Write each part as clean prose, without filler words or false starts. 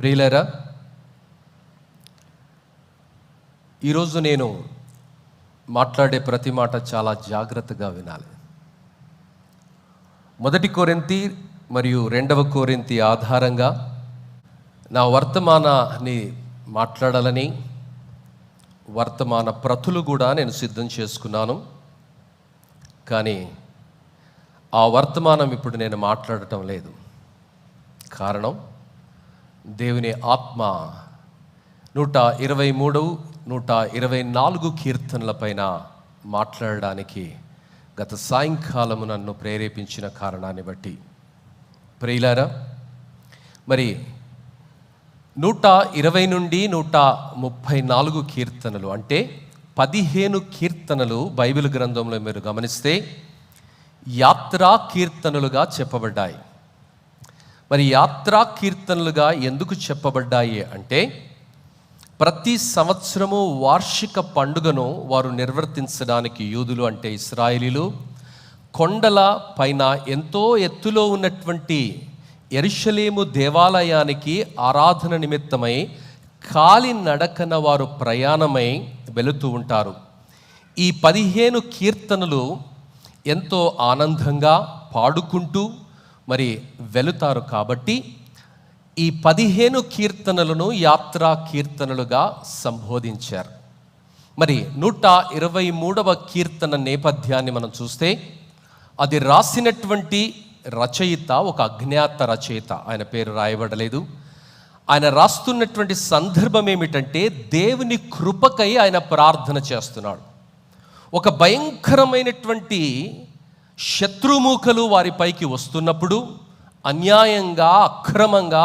ప్రియులారా, ఈరోజు నేను మాట్లాడే ప్రతి మాట చాలా జాగ్రత్తగా వినాలి. 1 కొరింథీ మరియు 2 కొరింథీ ఆధారంగా నా వర్తమానాన్ని మాట్లాడాలని వర్తమాన ప్రతులు కూడా నేను సిద్ధం చేసుకున్నాను. కానీ ఆ వర్తమానం ఇప్పుడు నేను మాట్లాడటం లేదు. కారణం, దేవుని ఆత్మ 123, 124 కీర్తనల పైన మాట్లాడడానికి గత సాయంకాలము నన్ను ప్రేరేపించిన కారణాన్ని బట్టి, ప్రియులారా, మరి 120 నుండి 134 కీర్తనలు అంటే 15 కీర్తనలు బైబిల్ గ్రంథంలో మీరు గమనిస్తే యాత్రా కీర్తనలుగా చెప్పబడ్డాయి. మరి యాత్రా కీర్తనలుగా ఎందుకు చెప్పబడ్డాయి అంటే, ప్రతి సంవత్సరము వార్షిక పండుగను వారు నిర్వర్తించడానికి యూదులు అంటే ఇశ్రాయేలీలు కొండల పైన ఎంతో ఎత్తులో ఉన్నటువంటి యెరూషలేము దేవాలయానికి ఆరాధన నిమిత్తమై కాలినడకన వారు ప్రయాణమై వెళుతూ ఉంటారు. ఈ 15 కీర్తనలు ఎంతో ఆనందంగా పాడుకుంటూ మరి వెళుతారు. కాబట్టి ఈ 15 కీర్తనలను యాత్రా కీర్తనలుగా సంబోధించారు. మరి 123వ కీర్తన నేపథ్యాన్ని మనం చూస్తే, అది రాసినటువంటి రచయిత ఒక అజ్ఞాత రచయిత. ఆయన పేరు రాయబడలేదు. ఆయన రాస్తున్నటువంటి సందర్భం ఏమిటంటే, దేవుని కృపకై ఆయన ప్రార్థన చేస్తున్నాడు. ఒక భయంకరమైనటువంటి శత్రుముఖలు వారిపైకి వస్తున్నప్పుడు, అన్యాయంగా అక్రమంగా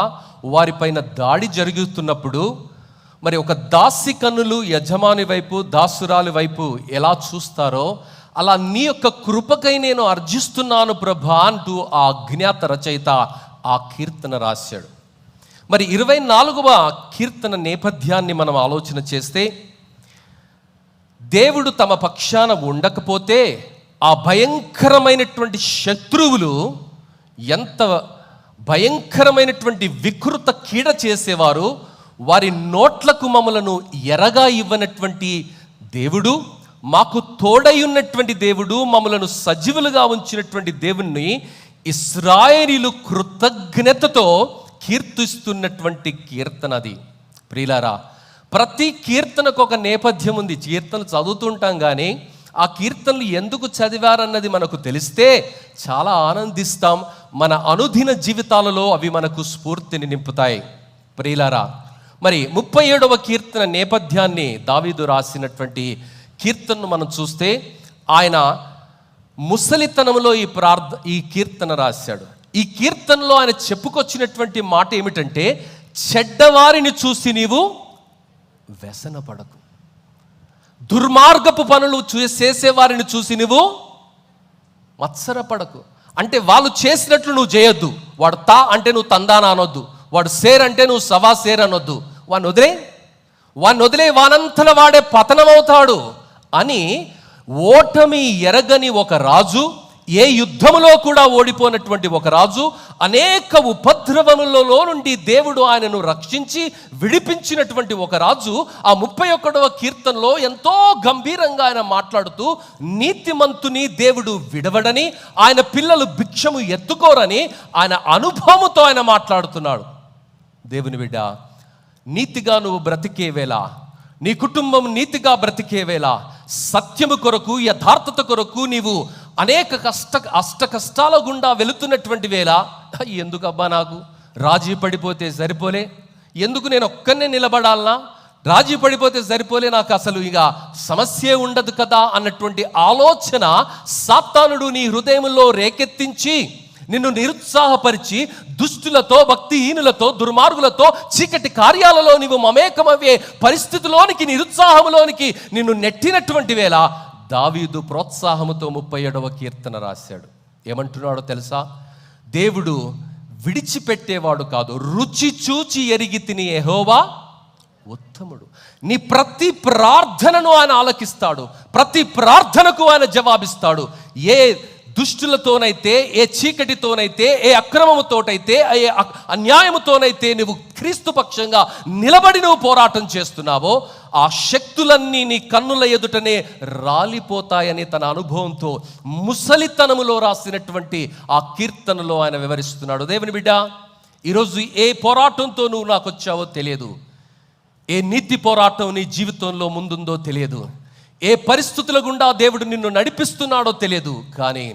వారిపైన దాడి జరుగుతున్నప్పుడు, మరి ఒక దాసి కన్నులు యజమాని వైపు, దాసురాలి వైపు ఎలా చూస్తారో అలా నీ యొక్క కృపకై నేను అర్జిస్తున్నాను ప్రభా అంటూ ఆ అజ్ఞాత రచయిత ఆ కీర్తన రాశాడు. మరి 24వ కీర్తన నేపథ్యాన్ని మనం ఆలోచన చేస్తే, దేవుడు తమ పక్షాన ఉండకపోతే ఆ భయంకరమైనటువంటి శత్రువులు ఎంత భయంకరమైనటువంటి వికృత కీడ చేసేవారు. వారి నోట్లకు మమ్మలను ఎరగా ఇవ్వనటువంటి దేవుడు, మాకు తోడై ఉన్నటువంటి దేవుడు, మమ్మలను సజీవులుగా ఉంచినటువంటి దేవుణ్ణి ఇశ్రాయేలీలు కృతజ్ఞతతో కీర్తిస్తున్నటువంటి కీర్తన అది. ప్రియులారా, ప్రతి కీర్తనకు ఒక నేపథ్యం ఉంది. కీర్తనలు చదువుతుంటాం కానీ ఆ కీర్తనలు ఎందుకు చదివారన్నది మనకు తెలిస్తే చాలా ఆనందిస్తాం. మన అనుదిన జీవితాలలో అవి మనకు స్ఫూర్తిని నింపుతాయి. ప్రియులారా, మరి 37వ కీర్తన నేపథ్యాన్ని దావీదు రాసినటువంటి కీర్తనను మనం చూస్తే, ఆయన ముసలితనంలో ఈ కీర్తన రాశాడు. ఈ కీర్తనలో ఆయన చెప్పుకొచ్చినటువంటి మాట ఏమిటంటే, చెడ్డవారిని చూసి నీవు వ్యసనపడకు, దుర్మార్గపు పనులు చేసేవారిని చూసి నువ్వు మత్సరపడకు. అంటే వాళ్ళు చేసినట్లు నువ్వు చేయొద్దు. వాడు తా అంటే నువ్వు తందాన అనొద్దు, వాడు సేర్ అంటే నువ్వు సవా సేర్ అనొద్దు. వాడిని వదిలే వానంతల వాడే పతనమవుతాడు అని ఓటమి ఎరగని ఒక రాజు, ఏ యుద్ధములో కూడా ఓడిపోయినటువంటి ఒక రాజు, అనేక ఉపద్రవములలో నుండి దేవుడు ఆయనను రక్షించి విడిపించినటువంటి ఒక రాజు ఆ 31వ కీర్తనలో ఎంతో గంభీరంగా ఆయన మాట్లాడుతూ, నీతిమంతుని దేవుడు విడవడని, ఆయన పిల్లలు భిక్షము ఎత్తుకోరని ఆయన అనుభవముతో ఆయన మాట్లాడుతున్నాడు. దేవుని బిడ్డ, నీతిగా నువ్వు బ్రతికే వేళ, నీ కుటుంబం నీతిగా బ్రతికే వేళ, సత్యము కొరకు, యథార్థత కొరకు నీవు అనేక అష్ట కష్టాల గుండా వెళుతున్నటువంటి వేళ, ఎందుకబ్బా నాకు రాజీ పడిపోతే సరిపోలే, ఎందుకు నేను ఒక్కనే నిలబడాలనా, రాజీ పడిపోతే సరిపోలే, నాకు అసలు ఇక సమస్యే ఉండదు కదా అన్నటువంటి ఆలోచన సాతానుడు నీ హృదయంలో రేకెత్తించి నిన్ను నిరుత్సాహపరిచి, దుష్టులతో, భక్తిహీనులతో, దుర్మార్గులతో, చీకటి కార్యాలలో నీవు మమేకమయ్యే పరిస్థితిలోనికి, నిరుత్సాహంలోనికి నిన్ను నెట్టినటువంటి వేళ దావీదు ప్రోత్సాహముతో 37వ కీర్తన రాశాడు. ఏమంటున్నాడో తెలుసా? దేవుడు విడిచిపెట్టేవాడు కాదు, రుచి చూచి ఎరిగి తిని యెహోవా ఉత్తముడు. నీ ప్రతి ప్రార్థనను ఆయన ఆలకిస్తాడు, ప్రతి ప్రార్థనకు ఆయన జవాబిస్తాడు. ఏ దుష్టులతోనైతే, ఏ చీకటితోనైతే, ఏ అక్రమముతోటైతే, ఏ అన్యాయముతోనైతే నువ్వు క్రీస్తు పక్షంగా నిలబడి నువ్వు పోరాటం చేస్తున్నావో ఆ శక్తులన్నీ నీ కన్నుల ఎదుటనే రాలిపోతాయని తన అనుభవంతో ముసలితనములో రాసినటువంటి ఆ కీర్తనలో ఆయన వివరిస్తున్నాడు. దేవుని బిడ్డ, ఈరోజు ఏ పోరాటంతో నువ్వు నాకు వచ్చావో తెలియదు, ఏ నీతి పోరాటం నీ జీవితంలో ముందుందో తెలియదు, ఏ పరిస్థితుల గుండా దేవుడు నిన్ను నడిపిస్తున్నాడో తెలియదు. కానీ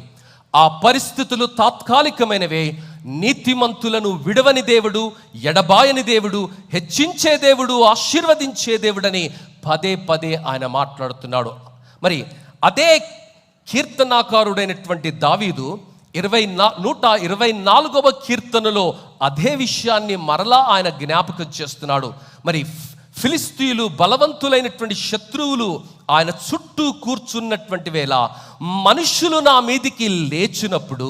ఆ పరిస్థితులు తాత్కాలికమైనవే. నీతిమంతులను విడవని దేవుడు, ఎడబాయని దేవుడు, హెచ్చించే దేవుడు, ఆశీర్వదించే దేవుడని పదే పదే ఆయన మాట్లాడుతున్నాడు. మరి అదే కీర్తనాకారుడైనటువంటి దావీదు 124వ కీర్తనలో అదే విషయాన్ని మరలా ఆయన జ్ఞాపకం చేస్తున్నాడు. మరి ఫిలిస్తీయులు, బలవంతులైనటువంటి శత్రువులు ఆయన చుట్టూ కూర్చున్నటువంటి వేళ మనుషులు నా మీదికి లేచినప్పుడు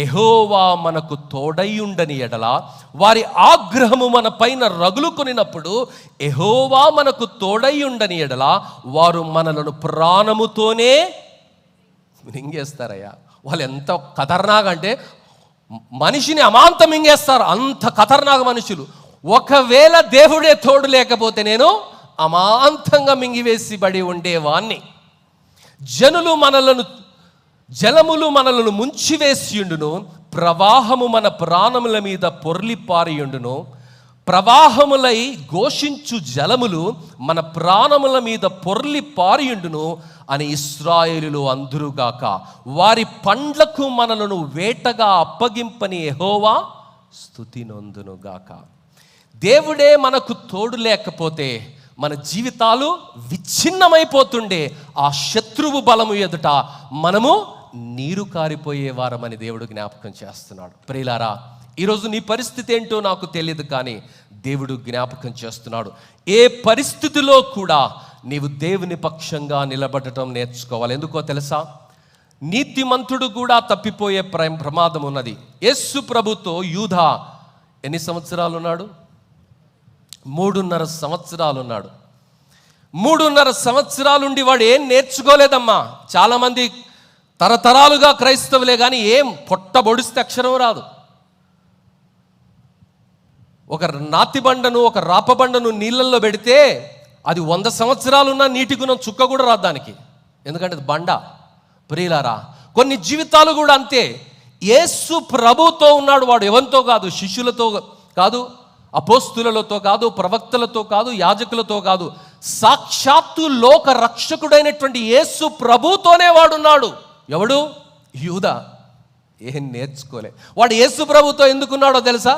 యెహోవా మనకు తోడైయుండని ఎడల, వారి ఆగ్రహము మన పైన రగులుకొనినప్పుడు యెహోవా మనకు తోడైయుండని ఎడల వారు మనలను ప్రాణముతోనే మింగేస్తారయ్యా. వాళ్ళు ఎంత ఖతర్నాక్ అంటే మనిషిని అమాంతం మింగేస్తారు, అంత ఖతర్నాక్ మనుషులు. ఒకవేళ దేవుడే తోడు లేకపోతే నేను అమాంతంగా మింగివేసి బడి ఉండేవాణ్ణి. జలములు మనలను ముంచివేసియుండును, ప్రవాహము మన ప్రాణముల మీద పొర్లి పారియుండును. ప్రవాహములై ఘోషించు జలములు మన ప్రాణముల మీద పొర్లి పారియుండును అని ఇశ్రాయేలులో అందురుగాక. వారి పండ్లకు మనలను వేటగా అప్పగింపని యెహోవా స్తుతి నొందునుగాక. దేవుడే మనకు తోడు లేకపోతే మన జీవితాలు విచ్ఛిన్నమైపోతుండే. ఆ శత్రువు బలము ఎదుట మనము నీరు కారిపోయేవారమని దేవుడు జ్ఞాపకం చేస్తున్నాడు. ప్రియులారా, ఈరోజు నీ పరిస్థితి ఏంటో నాకు తెలియదు, కానీ దేవుడు జ్ఞాపకం చేస్తున్నాడు. ఏ పరిస్థితిలో కూడా నీవు దేవుని పక్షంగా నిలబడటం నేర్చుకోవాలి. ఎందుకో తెలుసా? నీతిమంతుడు కూడా తప్పిపోయే ప్రమాదం ఉన్నది. యేసు ప్రభుతో యూదా ఎన్ని సంవత్సరాలు ఉన్నాడు? 3.5 సంవత్సరాలు ఉన్నాడు. 3.5 సంవత్సరాలుండి వాడు ఏం నేర్చుకోలేదమ్మా. చాలామంది తరతరాలుగా క్రైస్తవులే, కానీ ఏం పొట్టబొడిస్తే అక్షరం రాదు. ఒక నాతిబండను, ఒక రాపబండను నీళ్ళల్లో పెడితే అది 100 సంవత్సరాలున్నా నీటి గుణం చుక్క కూడా రాదు దానికి, ఎందుకంటే అది బండ. ప్రియులారా, కొన్ని జీవితాలు కూడా అంతే. యేసు ప్రభుతో ఉన్నాడు. వాడు ఎవరితో కాదు, శిష్యులతో కాదు, అపోస్తులతో కాదు, ప్రవక్తలతో కాదు, యాజకులతో కాదు, సాక్షాత్తు లోక రక్షకుడైనటువంటి యేసు ప్రభుతోనే వాడున్నాడు. ఎవడు? యూదా. ఏం నేర్చుకోలే. వాడు యేసు ప్రభుతో ఎందుకున్నాడో తెలుసా?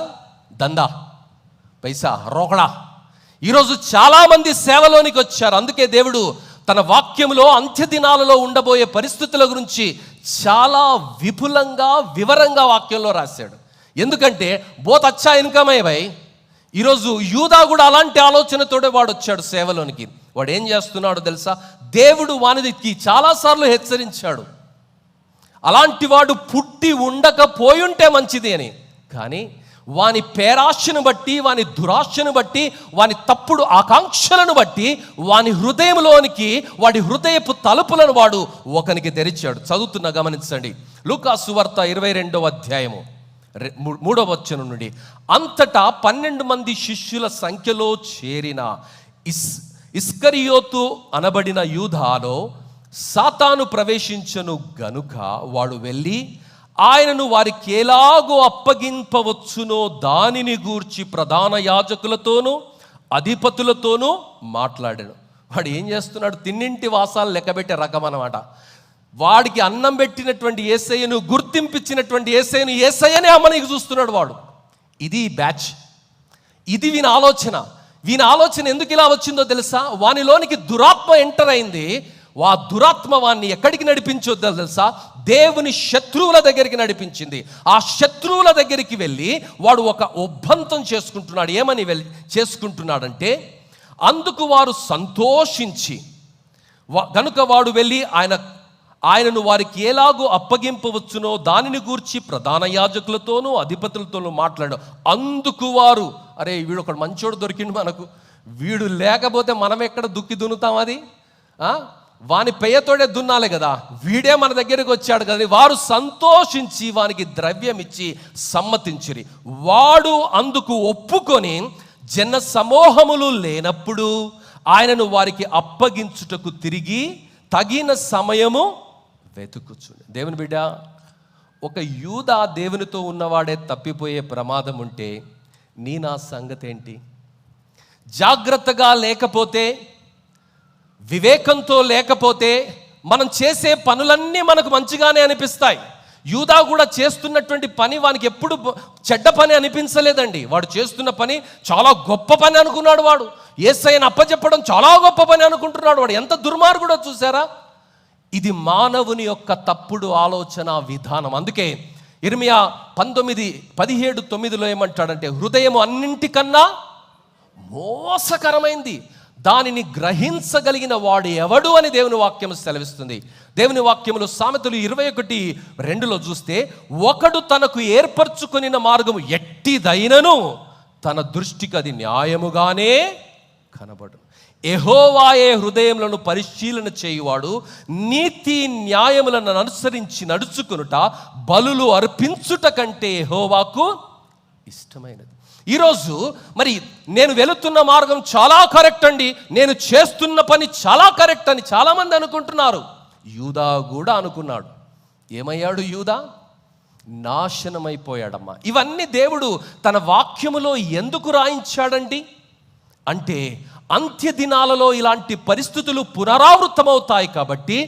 దందా, పైసా, రోకడా. ఈరోజు చాలామంది సేవలోనికి వచ్చారు. అందుకే దేవుడు తన వాక్యంలో అంత్యదినాలలో ఉండబోయే పరిస్థితుల గురించి చాలా విపులంగా, వివరంగా వాక్యంలో రాశాడు. ఎందుకంటే బోత్ అచ్చా ఇన్కమ్ అయ్యాయి. ఈరోజు యూదా కూడా అలాంటి ఆలోచనతోనే వాడు వచ్చాడు సేవలోనికి. వాడు ఏం చేస్తున్నాడో తెలుసా? దేవుడు వానికి చాలాసార్లు హెచ్చరించాడు, అలాంటి వాడు పుట్టి ఉండకపోయుంటే మంచిది అని. కానీ వాని పేరాశను బట్టి, వాని దురాశను బట్టి, వాని తప్పుడు ఆకాంక్షలను బట్టి వాని హృదయంలోనికి, వాడి హృదయపు తలుపులను వాడు ఒకనికి తెరిచాడు. చదువుతున్నా గమనించండి. లూకా సువార్త 22వ అధ్యాయము 3వ వచనం నుండి. అంతటా 12 మంది శిష్యుల సంఖ్యలో చేరిన ఇస్కరియోతు అనబడిన యూదాలో సాతాను ప్రవేశించను గనుక వాడు వెళ్ళి ఆయనను వారికి ఎలాగో అప్పగింపవచ్చునో దానిని గూర్చి ప్రధాన యాజకులతోనూ అధిపతులతోనూ మాట్లాడాడు. వాడు ఏం చేస్తున్నాడు? తిన్నింటి వాసాలు లెక్కబెట్టే రకం అన్నమాట. వాడికి అన్నం పెట్టినటువంటి యేసయ్యను, గుర్తింపించినటువంటి యేసయ్యను, యేసయ్యనే అమ్మనికి చూస్తున్నాడు వాడు. ఇది బ్యాచ్. ఇది వీని ఆలోచన. వీని ఆలోచన ఎందుకు ఇలా వచ్చిందో తెలుసా? వానిలోనికి దురాత్మ ఎంటర్ అయింది. ఆ దురాత్మ వాన్ని ఎక్కడికి నడిపించొద్దో తెలుసా? దేవుని శత్రువుల దగ్గరికి నడిపించింది. ఆ శత్రువుల దగ్గరికి వెళ్ళి వాడు ఒక ఒప్పందం చేసుకుంటున్నాడు. ఏమని చేసుకుంటున్నాడంటే, అందుకు వారు సంతోషించి గనుక వాడు వెళ్ళి ఆయనను వారికి ఎలాగో అప్పగింపవచ్చునో దానిని గూర్చి ప్రధాన యాజకులతోనూ అధిపతులతోనూ మాట్లాడు. అందుకు వారు, అరే వీడు ఒకడు మంచోడు దొరికిండు మనకు, వీడు లేకపోతే మనం ఎక్కడ దుక్కి దున్నుతాం? అది వాని పెయ్యతోడే దున్నాలి కదా, వీడే మన దగ్గరికి వచ్చాడు కదా. వారు సంతోషించి వానికి ద్రవ్యం ఇచ్చి సమ్మతించిరి. వాడు అందుకు ఒప్పుకొని జన సమూహములు లేనప్పుడు ఆయనను వారికి అప్పగించుటకు తిరిగి తగిన సమయము వెతుకుచుండు. దేవుని బిడ్డ, ఒక యూదా దేవునితో ఉన్నవాడే తప్పిపోయే ప్రమాదం ఉంటే నా సంగతి ఏంటి? జాగ్రత్తగా లేకపోతే, వివేకంతో లేకపోతే మనం చేసే పనులన్నీ మనకు మంచిగానే అనిపిస్తాయి. యూదా కూడా చేస్తున్నటువంటి పని వానికి ఎప్పుడు చెడ్డ పని అనిపించలేదండి. వాడు చేస్తున్న పని చాలా గొప్ప పని అనుకున్నాడు. వాడు యేసయ్యను అప్పచెప్పడం చాలా గొప్ప పని అనుకుంటున్నాడు. వాడు ఎంత దుర్మార్గుడో చూసారా? ఇది మానవుని యొక్క తప్పుడు ఆలోచన విధానం. అందుకే ఇర్మియా 19:17-9 ఏమంటాడంటే, హృదయం అన్నింటికన్నా మోసకరమైంది, దానిని గ్రహించగలిగిన వాడు ఎవడు అని దేవుని వాక్యం సెలవిస్తుంది. దేవుని వాక్యములో సామెతలు 21:2 చూస్తే, ఒకడు తనకు ఏర్పరచుకొనిన మార్గము ఎట్టిదైనను తన దృష్టికి అది న్యాయముగానే కనబడు. యెహోవాయే హృదయములను పరిశీలన చేయువాడు. నీతి న్యాయములను అనుసరించి నడుచుకొనుట బలులు అర్పించుట కంటే యెహోవాకు ఇష్టమైనది. ఈరోజు మరి నేను వెళుతున్న మార్గం చాలా కరెక్ట్ అండి, నేను చేస్తున్న పని చాలా కరెక్ట్ అని చాలామంది అనుకుంటున్నారు. యూదా కూడా అనుకున్నాడు. ఏమయ్యాడు యూదా? నాశనమైపోయాడమ్మా. ఇవన్నీ దేవుడు తన వాక్యములో ఎందుకు రాయించాడండి అంటే, అంత్య దినాలలో ఇలాంటి పరిస్థితులు పునరావృతమవుతాయి కాబట్టి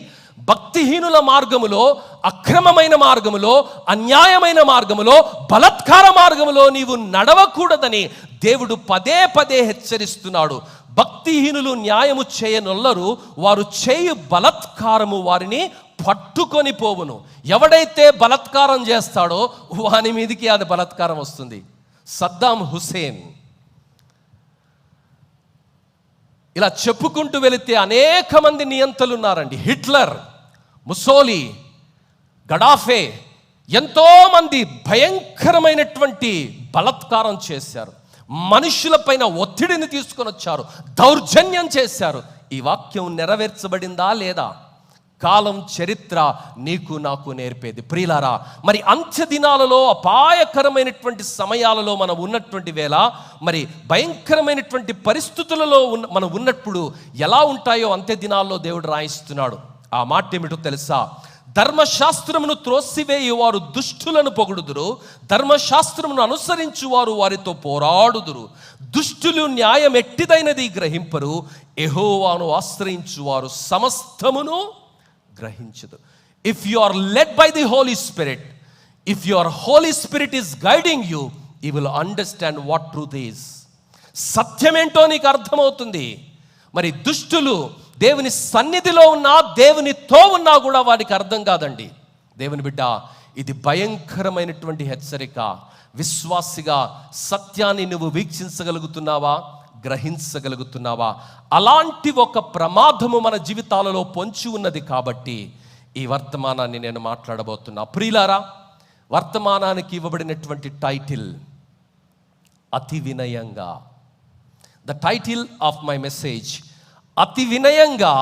భక్తిహీనుల మార్గములో, అక్రమమైన మార్గములో, అన్యాయమైన మార్గములో, బలాత్కార మార్గములో నీవు నడవకూడదని దేవుడు పదే పదే హెచ్చరిస్తున్నాడు. భక్తిహీనులు న్యాయము చేయనొల్లరు, వారు చేయు బలాత్కారము వారిని పట్టుకొని పోవును. ఎవడైతే బలాత్కారం చేస్తాడో వాని మీదికి అది బలాత్కారం వస్తుంది. సద్దాం హుసేన్, ఇలా చెప్పుకుంటూ వెళితే అనేక మంది నియంతలు ఉన్నారండి. హిట్లర్, ముసోలి, గడాఫే, ఎంతోమంది భయంకరమైనటువంటి బలాత్కారం చేశారు. మనుషులపైన ఒత్తిడిని తీసుకొని వచ్చారు, దౌర్జన్యం చేశారు. ఈ వాక్యం నెరవేర్చబడిందా లేదా? కాలం, చరిత్ర నీకు నాకు నేర్పేది. ప్రియులారా, మరి అంత్య దినాలలో, అపాయకరమైనటువంటి సమయాలలో మనం ఉన్నటువంటి వేళ, మరి భయంకరమైనటువంటి పరిస్థితులలో మనం ఉన్నప్పుడు ఎలా ఉంటాయో అంత్య దినాల్లో దేవుడు రాయిస్తున్నాడు. ఆ మాట ఏమిటో తెలుసా? ధర్మశాస్త్రమును త్రోసివేయు వారు దుష్టులను పొగుడుదురు, ధర్మశాస్త్రమును అనుసరించు వారు వారితో పోరాడుదురు. దుష్టులు న్యాయం ఎట్టిదైనది గ్రహింపరు, యెహోవాను ఆశ్రయించు వారు సమస్తమును గ్రహించదు. If you are led by the holy spirit, if your holy spirit is guiding you, you will understand what truth is. సత్యమేంటో నీకు అర్థమవుతుంది. మరి దుష్టులు దేవుని సన్నిధిలో ఉన్నా, దేవునితో ఉన్నా కూడా వారికి అర్థం కాదండి. దేవుని బిడ్డ, ఇది భయంకరమైనటువంటి హెచ్చరిక. విశ్వాసిగా సత్యాన్ని నువ్వు వీక్షించగలుగుతున్నావా? గ్రహించగలుగుతున్నావా? అలాంటి ఒక ప్రమాదము మన జీవితాలలో పొంచి ఉన్నది కాబట్టి ఈ వర్తమానాన్ని నేను మాట్లాడబోతున్నా. ప్రియులారా, వర్తమానానికి ఇవ్వబడినటువంటి టైటిల్ అతి వినయంగా. The title of my message, అతి వినయంగా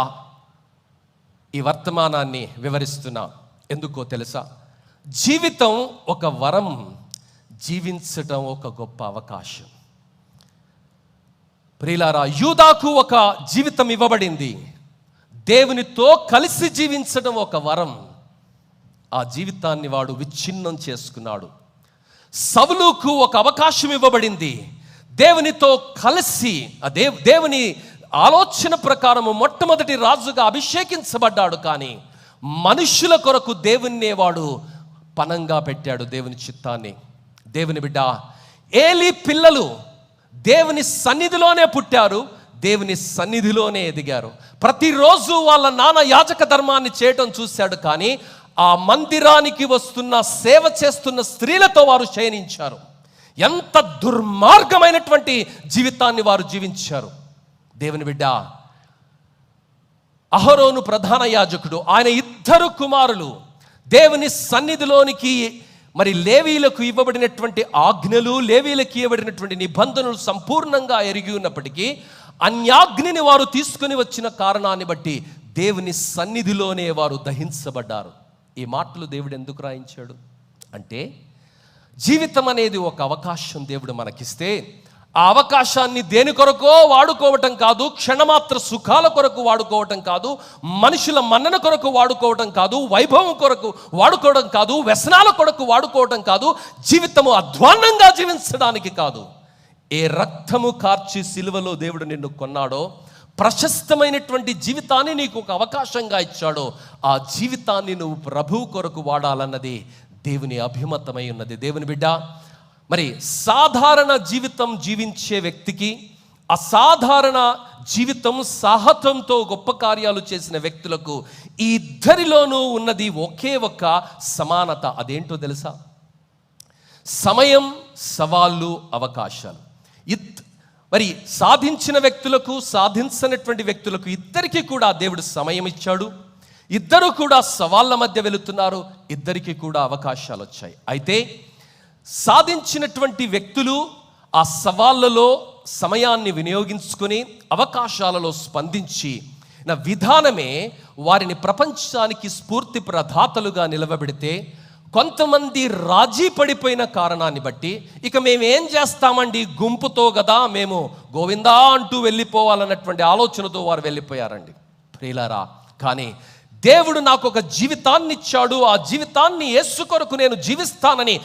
ఈ వర్తమానాన్ని వివరిస్తున్నా. ఎందుకో తెలుసా? జీవితం ఒక వరం, జీవించడం ఒక గొప్ప అవకాశం. ప్రియులారా, యూదాకు ఒక జీవితం ఇవ్వబడింది. దేవునితో కలిసి జీవించడం ఒక వరం. ఆ జీవితాన్ని వాడు విచ్ఛిన్నం చేసుకున్నాడు. సౌలుకు ఒక అవకాశం ఇవ్వబడింది. దేవునితో కలిసి దేవుని ఆలోచన ప్రకారము మొట్టమొదటి రాజుగా అభిషేకించబడ్డాడు. కానీ మనుషుల కొరకు దేవున్నే వాడు పనంగా పెట్టాడు, దేవుని చిత్తాన్ని. దేవుని బిడ్డ, ఏలీ పిల్లలు దేవుని సన్నిధిలోనే పుట్టారు, దేవుని సన్నిధిలోనే ఎదిగారు. ప్రతిరోజు వాళ్ళ నాన్న యాజక ధర్మాన్ని చేయటం చూశాడు. కానీ ఆ మందిరానికి వస్తున్న, సేవ చేస్తున్న స్త్రీలతో వారు శయనించారు. ఎంత దుర్మార్గమైనటువంటి జీవితాన్ని వారు జీవించారు. దేవుని బిడ్డ, అహరోను ప్రధాన యాజకుడు, ఆయన 2 కుమారులు దేవుని సన్నిధిలోనికి, మరి లేవీలకు ఇవ్వబడినటువంటి ఆజ్ఞలు, లేవీలకు ఇవ్వబడినటువంటి నిబంధనలు సంపూర్ణంగా ఎరిగి ఉన్నప్పటికీ అన్యాజ్ఞని వారు తీసుకుని వచ్చిన కారణాన్ని బట్టి దేవుని సన్నిధిలోనే వారు దహించబడ్డారు. ఈ మాటలు దేవుడు ఎందుకు రాయించాడు అంటే, జీవితం అనేది ఒక అవకాశం దేవుడు మనకిస్తే ఆ అవకాశాన్ని దేని కొరకో వాడుకోవటం కాదు, క్షణమాత్ర సుఖాల కొరకు వాడుకోవటం కాదు, మనుషుల మన్నన కొరకు వాడుకోవటం కాదు, వైభవం కొరకు వాడుకోవడం కాదు, వ్యసనాల కొరకు వాడుకోవటం కాదు, జీవితము అధ్వాన్నంగా జీవించడానికి కాదు. ఏ రక్తము కార్చి సిలువలో దేవుడు నిన్ను కొన్నాడో, ప్రశస్తమైనటువంటి జీవితాన్ని నీకు ఒక అవకాశంగా ఇచ్చాడో, ఆ జీవితాన్ని నువ్వు ప్రభువు కొరకు వాడాలన్నది దేవుని అభిమతమై ఉన్నది. దేవుని బిడ్డ, మరి సాధారణ జీవితం జీవించే వ్యక్తికి, అసాధారణ జీవితం సాహసంతో గొప్ప కార్యాలు చేసిన వ్యక్తులకు ఈ ఇద్దరిలోనూ ఉన్నది ఒకే ఒక్క సమానత. అదేంటో తెలుసా? సమయం, సవాళ్ళు, అవకాశాలు. మరి సాధించిన వ్యక్తులకు, సాధించనటువంటి వ్యక్తులకు ఇద్దరికీ కూడా దేవుడు సమయం ఇచ్చాడు. ఇద్దరు కూడా సవాళ్ళ మధ్య వెళుతున్నారు. ఇద్దరికీ కూడా అవకాశాలు వచ్చాయి. అయితే సాధించినటువంటి వ్యక్తులు ఆ సవాళ్ళలో సమయాన్ని వినియోగించుకొని అవకాశాలలో స్పందించి నా విధానమే వారిని ప్రపంచానికి స్ఫూర్తి ప్రదాతలుగా నిలవబెడితే, కొంతమంది రాజీ పడిపోయిన కారణాన్ని బట్టి ఇక మేమేం చేస్తామండి, గుంపుతో కదా మేము గోవిందా అంటూ వెళ్ళిపోవాలన్నటువంటి ఆలోచనతో వారు వెళ్ళిపోయారండి. ప్రియులారా, కానీ దేవుడు నాకు ఒక జీవితాన్ని ఇచ్చాడు, ఆ జీవితాన్ని యేసు కొరకు నేను జీవిస్తానని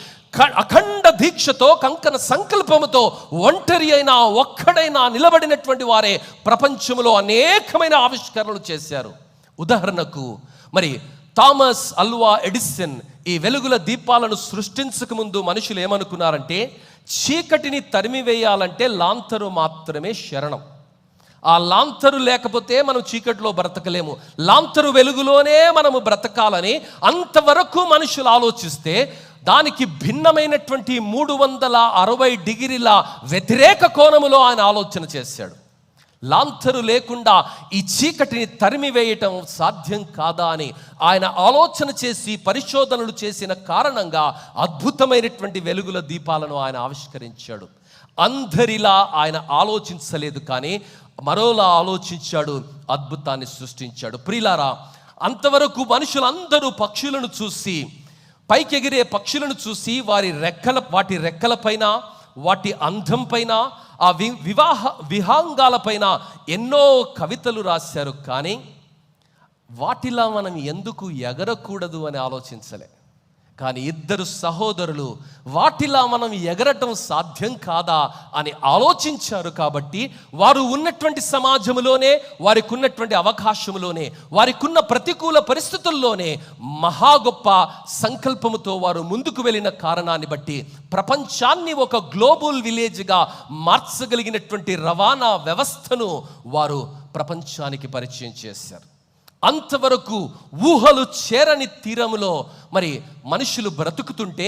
అఖండ దీక్షతో, కంకణ సంకల్పముతో ఒంటరి అయినా ఒక్కడైనా నిలబడినటువంటి వారే ప్రపంచంలో అనేకమైన ఆవిష్కరణలు చేశారు. ఉదాహరణకు మరి థామస్ అల్వా ఎడిసన్ ఈ వెలుగుల దీపాలను సృష్టించక ముందు మనుషులు ఏమనుకున్నారంటే, చీకటిని తరిమివేయాలంటే లాంతరు మాత్రమే శరణం. ఆ లాంతరు లేకపోతే మనం చీకటిలో బ్రతకలేము, లాంతరు వెలుగులోనే మనము బ్రతకాలని అంతవరకు మనుషులు ఆలోచిస్తే, దానికి భిన్నమైనటువంటి 360 డిగ్రీల వ్యతిరేక కోణములో ఆయన ఆలోచన చేశాడు. లాంతరు లేకుండా ఈ చీకటిని తరిమివేయటం సాధ్యం కాదా అని ఆయన ఆలోచన చేసి పరిశోధనలు చేసిన కారణంగా అద్భుతమైనటువంటి వెలుగుల దీపాలను ఆయన ఆవిష్కరించాడు. అందరిలా ఆయన ఆలోచించలేదు, కానీ మరోలా ఆలోచించాడు, అద్భుతాన్ని సృష్టించాడు. ప్రియులారా, అంతవరకు మనుషులందరూ పక్షులను చూసి, పైకెగిరే పక్షులను చూసి వాటి రెక్కలపైన, వాటి అందం పైన, ఆ విహాంగాలపైన ఎన్నో కవితలు రాశారు. కానీ వాటిలా మనం ఎందుకు ఎగరకూడదు అని ఆలోచించలే. కానీ ఇద్దరు సహోదరులు వాటిలా మనం ఎగరటం సాధ్యం కాదా అని ఆలోచించారు. కాబట్టి వారు ఉన్నటువంటి సమాజంలోనే, వారికి ఉన్నటువంటి అవకాశంలోనే, వారికి ఉన్న ప్రతికూల పరిస్థితుల్లోనే మహా గొప్ప సంకల్పముతో వారు ముందుకు వెళ్ళిన కారణాన్ని బట్టి ప్రపంచాన్ని ఒక గ్లోబల్ విలేజ్గా మార్చగలిగినటువంటి రవాణా వ్యవస్థను వారు ప్రపంచానికి పరిచయం చేశారు. అంతవరకు ఊహలు చేరని తీరములో మరి మనుషులు బ్రతుకుతుంటే,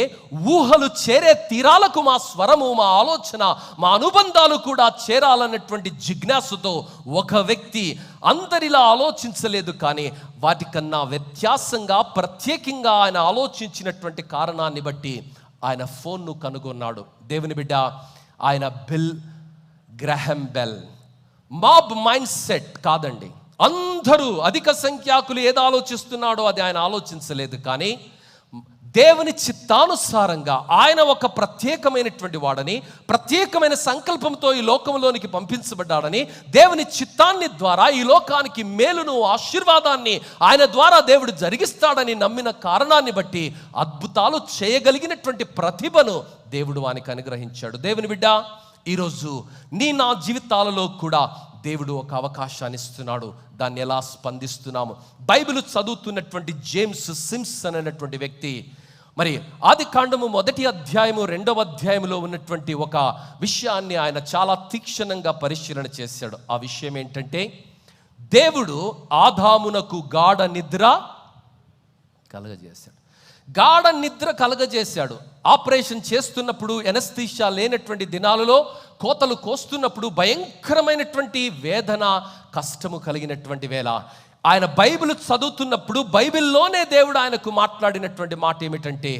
ఊహలు చేరే తీరాలకు మా స్వరము, మా ఆలోచన, మా అనుబంధాలు కూడా చేరాలన్నటువంటి జిజ్ఞాసతో ఒక వ్యక్తి అందరిలా ఆలోచించలేదు, కానీ వాటికన్నా వ్యత్యాసంగా ప్రత్యేకంగా ఆయన ఆలోచించినటువంటి కారణాన్ని బట్టి ఆయన ఫోన్ను కనుగొన్నాడు. దేవుని బిడ్డ, ఆయన bill Graham Bell. Mob mind set కాదండి. అందరూ అధిక సంఖ్యాకులు ఏది ఆలోచిస్తున్నాడో అది ఆయన ఆలోచించలేదు, కానీ దేవుని చిత్తానుసారంగా ఆయన ఒక ప్రత్యేకమైనటువంటి వాడని, ప్రత్యేకమైన సంకల్పంతో ఈ లోకంలోనికి పంపించబడ్డాడని, దేవుని చిత్తాన్ని ద్వారా ఈ లోకానికి మేలును, ఆశీర్వాదాన్ని ఆయన ద్వారా దేవుడు జరిగిస్తాడని నమ్మిన కారణాన్ని బట్టి అద్భుతాలు చేయగలిగినటువంటి ప్రతిభను దేవుడు వానికి అనుగ్రహించాడు. దేవుని బిడ్డ, ఈరోజు నా జీవితాలలో కూడా దేవుడు ఒక అవకాశాన్ని ఇస్తున్నాడు. దాన్ని ఎలా స్పందిస్తున్నాము? బైబిల్ చదువుతున్నటువంటి జేమ్స్ సింప్సన్ అనేటువంటి వ్యక్తి మరి ఆదికాండము 1వ అధ్యాయము 2వ అధ్యాయంలో ఉన్నటువంటి ఒక విషయాన్ని ఆయన చాలా తీక్షణంగా పరిశీలన చేశాడు. ఆ విషయం ఏంటంటే, దేవుడు ఆదామునకు గాఢ నిద్ర కలగజేశాడు. గాఢ నిద్ర కలగజేశాడు. ఆపరేషన్ చేస్తున్నప్పుడు, ఎనస్థీషియా లేనటువంటి దినాలలో కోతలు కోస్తున్నప్పుడు భయంకరమైనటువంటి వేదన, కష్టము కలిగినటువంటి వేళ ఆయన బైబిల్ చదువుతున్నప్పుడు బైబిల్లోనే దేవుడు ఆయనకు మాట్లాడినటువంటి మాట ఏమిటంటే,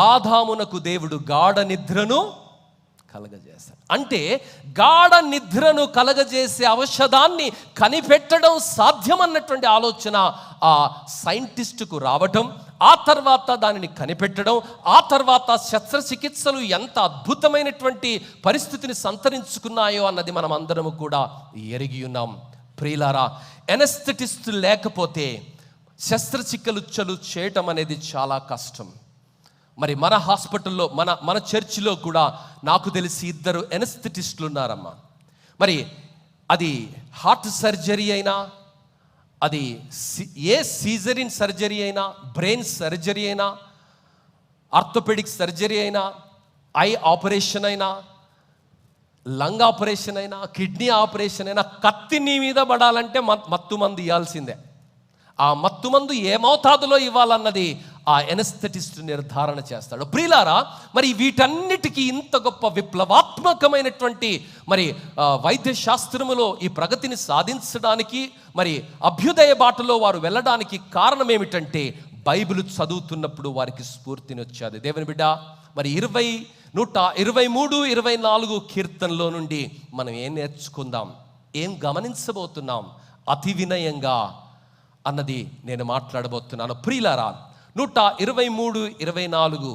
ఆదామునకు దేవుడు గాఢ నిద్రను కలగజేశాడు. అంటే గాఢ నిద్రను కలగజేసే ఔషధాన్ని కనిపెట్టడం సాధ్యమన్నటువంటి ఆలోచన ఆ సైంటిస్టుకు రావటం, ఆ తర్వాత దానిని కనిపెట్టడం, ఆ తర్వాత శస్త్రచికిత్సలు ఎంత అద్భుతమైనటువంటి పరిస్థితిని సంతరించుకున్నాయో అన్నది మనం అందరము కూడా ఎరిగి ఉన్నాం. ప్రియులారా, ఎనస్థెటిస్ట్ లేకపోతే శస్త్రచికిత్సలు చేయటం అనేది చాలా కష్టం. మరి మన హాస్పిటల్లో మన చర్చిలో కూడా నాకు తెలిసి 2 ఎనస్థెటిస్టులు ఉన్నారమ్మా. మరి అది హార్ట్ సర్జరీ అయినా, అది ఏ సీజరిన్ సర్జరీ అయినా, బ్రెయిన్ సర్జరీ అయినా, ఆర్థోపెడిక్ సర్జరీ అయినా, ఐ ఆపరేషన్ అయినా, లంగ్ ఆపరేషన్ అయినా, కిడ్నీ ఆపరేషన్ అయినా, కత్తి నీ మీద పడాలంటే మత్తు మందు ఇవ్వాల్సిందే. ఆ మత్తు మందు ఏ మోతాదులో ఇవ్వాలన్నది ఆ ఎనస్థెటిస్ట్ నిర్ధారణ చేస్తాడు. ప్రియులారా, మరి వీటన్నిటికీ ఇంత గొప్ప విప్లవాత్మకమైనటువంటి మరి వైద్య శాస్త్రములో ఈ ప్రగతిని సాధించడానికి, మరి అభ్యుదయ బాటలో వారు వెళ్ళడానికి కారణం ఏమిటంటే బైబిల్ చదువుతున్నప్పుడు వారికి స్ఫూర్తిని వచ్చేది. దేవుని బిడ్డ, మరి 123, 24 కీర్తనలో నుండి మనం ఏం నేర్చుకుందాం, ఏం గమనించబోతున్నాం అతి వినయంగా అన్నది నేను మాట్లాడబోతున్నాను. ప్రియులారా, 123, 24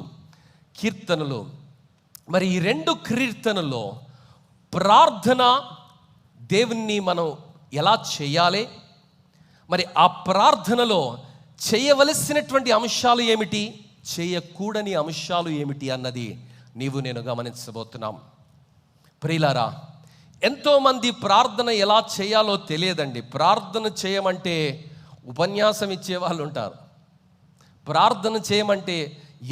కీర్తనలు, మరి ఈ 2 కీర్తనల్లో ప్రార్థన దేవుణ్ణి మనం ఎలా చేయాలి, మరి ఆ ప్రార్థనలో చేయవలసినటువంటి అంశాలు ఏమిటి, చేయకూడని అంశాలు ఏమిటి అన్నది నేను గమనించబోతున్నాం. ప్రియులారా, ఎంతోమంది ప్రార్థన ఎలా చేయాలో తెలియదండి. ప్రార్థన చేయమంటే ఉపన్యాసం ఇచ్చేవాళ్ళు ఉంటారు, ప్రార్థన చేయమంటే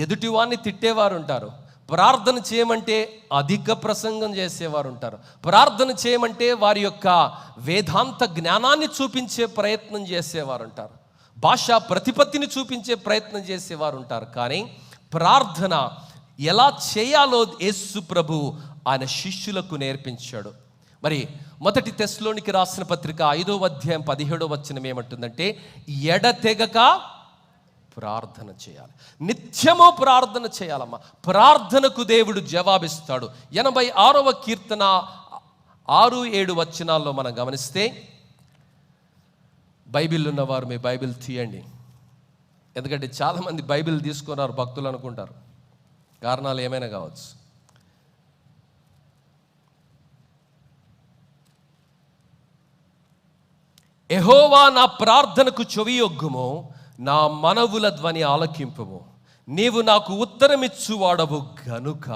ఎదుటివాన్ని తిట్టేవారు ఉంటారు, ప్రార్థన చేయమంటే అధిక ప్రసంగం చేసేవారు ఉంటారు, ప్రార్థన చేయమంటే వారి యొక్క వేదాంత జ్ఞానాన్ని చూపించే ప్రయత్నం చేసేవారు ఉంటారు, భాషా ప్రతిపత్తిని చూపించే ప్రయత్నం చేసేవారు ఉంటారు. కానీ ప్రార్థన ఎలా చేయాలో యేసు ప్రభు ఆయన శిష్యులకు నేర్పించాడు. మరి 1 తెస్సలోనికి రాసిన పత్రిక 5వ అధ్యాయం 17వ వచనం ఏమంటుందంటే, ఎడతెగక ప్రార్థన చేయాలి, నిత్యము ప్రార్థన చేయాలమ్మా. ప్రార్థనకు దేవుడు జవాబిస్తాడు. 86వ కీర్తన 6, 7 వచనాల్లో మనం గమనిస్తే, బైబిల్ ఉన్నవారు మీ బైబిల్ తీయండి. ఎందుకంటే చాలామంది బైబిల్ తీసుకున్నారు భక్తులు అనుకుంటారు, కారణాలు ఏమైనా కావచ్చు. యెహోవా నా ప్రార్థనకు చెవియొగ్గుము, నా మనవుల ధ్వని ఆలకింపుము. నీవు నాకు ఉత్తరమిచ్చువాడవు గనుక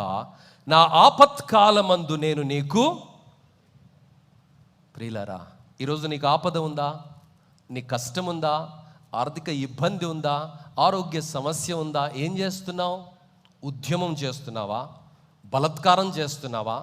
నా ఆపత్కాలమందు నేను నీకు. ప్రియులారా, ఈరోజు నీకు ఆపద ఉందా, నీ కష్టం ఉందా, ఆర్థిక ఇబ్బంది ఉందా, ఆరోగ్య సమస్య ఉందా? ఏం చేస్తున్నావు? ఉద్యమం చేస్తున్నావా? బలాత్కారం చేస్తున్నావా?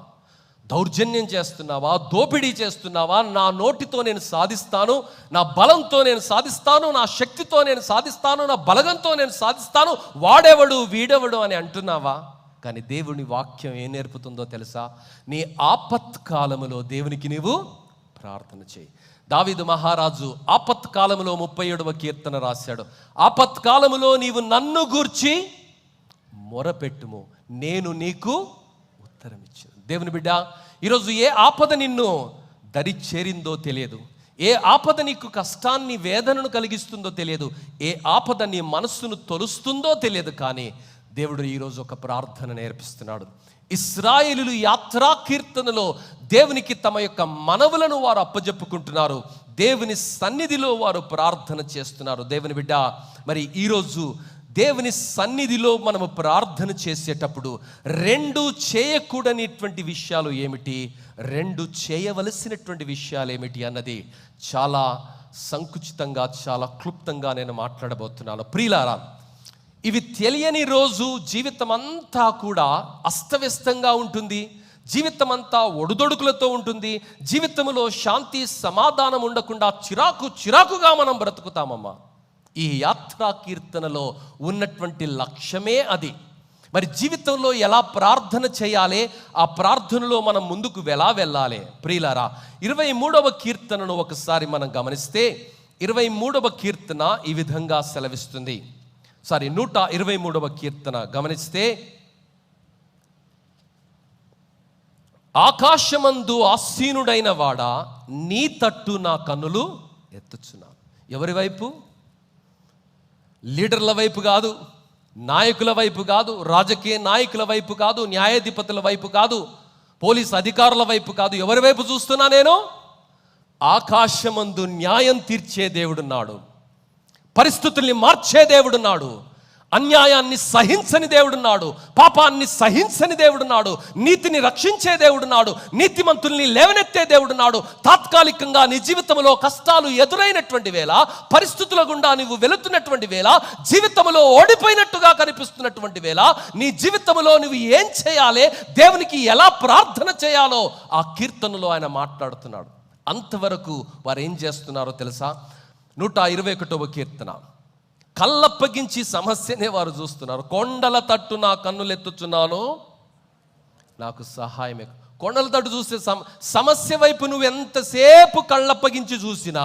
దౌర్జన్యం చేస్తున్నావా? దోపిడీ చేస్తున్నావా? నా నోటితో నేను సాధిస్తాను, నా బలంతో నేను సాధిస్తాను, నా శక్తితో నేను సాధిస్తాను, నా బలగంతో నేను సాధిస్తాను, వాడెవడు వీడెవడు అని అంటున్నావా? కానీ దేవుని వాక్యం ఏం నేర్పుతుందో తెలుసా? నీ ఆపత్కాలములో దేవునికి నీవు ప్రార్థన చేయి. దావీదు మహారాజు ఆపత్కాలములో 37వ కీర్తన రాశాడు. ఆపత్కాలములో నీవు నన్ను గూర్చి మొరపెట్టుము, నేను నీకు ఉత్తరం ఇచ్చాను. దేవుని బిడ్డ, ఈరోజు ఏ ఆపద నిన్ను దరి చేరిందో తెలియదు, ఏ ఆపద నీకు కష్టాన్ని వేదనను కలిగిస్తుందో తెలియదు, ఏ ఆపద నీ మనస్సును తొలుస్తుందో తెలియదు. కానీ దేవుడు ఈరోజు ఒక ప్రార్థన నేర్పిస్తున్నాడు. ఇశ్రాయేలీయులు యాత్రా కీర్తనలో దేవునికి తమ యొక్క మనవులను వారు అప్పజెప్పుకుంటున్నారు, దేవుని సన్నిధిలో వారు ప్రార్థన చేస్తున్నారు. దేవుని బిడ్డ, మరి ఈరోజు దేవుని సన్నిధిలో మనము ప్రార్థన చేసేటప్పుడు 2 చేయకూడనిటువంటి విషయాలు ఏమిటి, 2 చేయవలసినటువంటి విషయాలు ఏమిటి అన్నది చాలా సంకుచితంగా, చాలా క్లుప్తంగా నేను మాట్లాడబోతున్నాను. ప్రియులారా, ఇవి తెలియని రోజు జీవితం అంతా కూడా అస్తవ్యస్తంగా ఉంటుంది, జీవితం అంతా ఒడుదొడుకులతో ఉంటుంది, జీవితంలో శాంతి సమాధానం ఉండకుండా చిరాకుగా మనం బ్రతుకుతామమ్మా. ఈ యాత్రా కీర్తనలో ఉన్నటువంటి లక్ష్యమే అది. మరి జీవితంలో ఎలా ప్రార్థన చేయాలి, ఆ ప్రార్థనలో మనం ముందుకు ఎలా వెళ్ళాలి? ప్రియులారా, 23వ కీర్తనను ఒకసారి మనం గమనిస్తే, 23వ కీర్తన ఈ విధంగా సెలవిస్తుంది. 123వ కీర్తన గమనిస్తే, ఆకాశమందు ఆసీనుడైన వాడా, నీ తట్టు నా కన్నులు ఎత్తుచున్నాను. ఎవరి వైపు? లీడర్ల వైపు కాదు, నాయకుల వైపు కాదు, రాజకీయ నాయకుల వైపు కాదు, న్యాయాధిపతుల వైపు కాదు, పోలీస్ అధికారుల వైపు కాదు. ఎవరి వైపు చూస్తున్నా నేను? ఆకాశమందు న్యాయం తీర్చే దేవుడున్నాడు, పరిస్థితుల్ని మార్చే దేవుడున్నాడు, అన్యాయాన్ని సహించని దేవుడున్నాడు, పాపాన్ని సహించని దేవుడున్నాడు, నీతిని రక్షించే దేవుడున్నాడు, నీతిమంతుల్ని లేవనెత్తే దేవుడున్నాడు. తాత్కాలికంగా నీ జీవితంలో కష్టాలు ఎదురైనటువంటి వేళ, పరిస్థితుల గుండా నువ్వు వెళుతున్నటువంటి వేళ, జీవితంలో ఓడిపోయినట్టుగా కనిపిస్తున్నటువంటి వేళ, నీ జీవితంలో నువ్వు ఏం చేయాలి, దేవునికి ఎలా ప్రార్థన చేయాలో ఆ కీర్తనలో ఆయన మాట్లాడుతున్నాడు. అంతవరకు వారు ఏం చేస్తున్నారో తెలుసా? 121వ కీర్తన. కళ్ళప్పగించి సమస్యనే వారు చూస్తున్నారు. కొండల తట్టు నా కన్నులెత్తుచున్నాను, నాకు సహాయమే. కొండల తట్టు చూస్తే సమస్య వైపు నువ్వు ఎంతసేపు కళ్ళప్పగించి చూసినా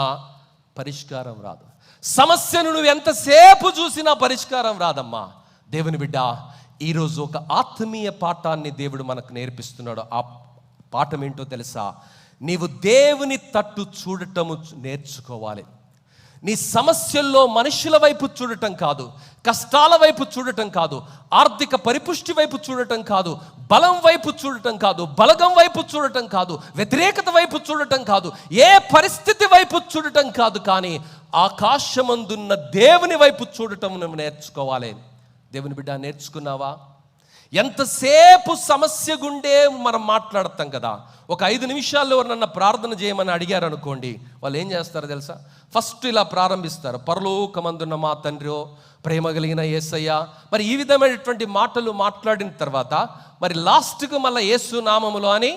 పరిష్కారం రాదు. సమస్యను నువ్వు ఎంతసేపు చూసినా పరిష్కారం రాదమ్మా. దేవుని బిడ్డ, ఈరోజు ఒక ఆత్మీయ పాఠాన్ని దేవుడు మనకు నేర్పిస్తున్నాడు. ఆ పాఠం ఏంటో తెలుసా? నీవు దేవుని తట్టు చూడటము నేర్చుకోవాలి. నీ సమస్యల్లో మనుషుల వైపు చూడటం కాదు, కష్టాల వైపు చూడటం కాదు, ఆర్థిక పరిపుష్టి వైపు చూడటం కాదు, బలం వైపు చూడటం కాదు, బలగం వైపు చూడటం కాదు, వ్యతిరేకత వైపు చూడటం కాదు, ఏ పరిస్థితి వైపు చూడటం కాదు, కానీ ఆకాశమందున్న దేవుని వైపు చూడటం నువ్వు నేర్చుకోవాలి. దేవుని బిడ్డ, నేర్చుకున్నావా? ఎంతసేపు సమస్య గుండే మనం మాట్లాడతాం కదా. ఒక 5 నిమిషాల్లో నన్ను ప్రార్థన చేయమని అడిగారు అనుకోండి, వాళ్ళు ఏం చేస్తారో తెలుసా? ఫస్ట్ ఇలా ప్రారంభిస్తారు, పరలోకమందున్న మా తండ్రియో, ప్రేమ కలిగిన యేసయ్య. మరి ఈ విధమైనటువంటి మాటలు మాట్లాడిన తర్వాత మరి లాస్ట్కు మళ్ళీ యేసు నామములో అని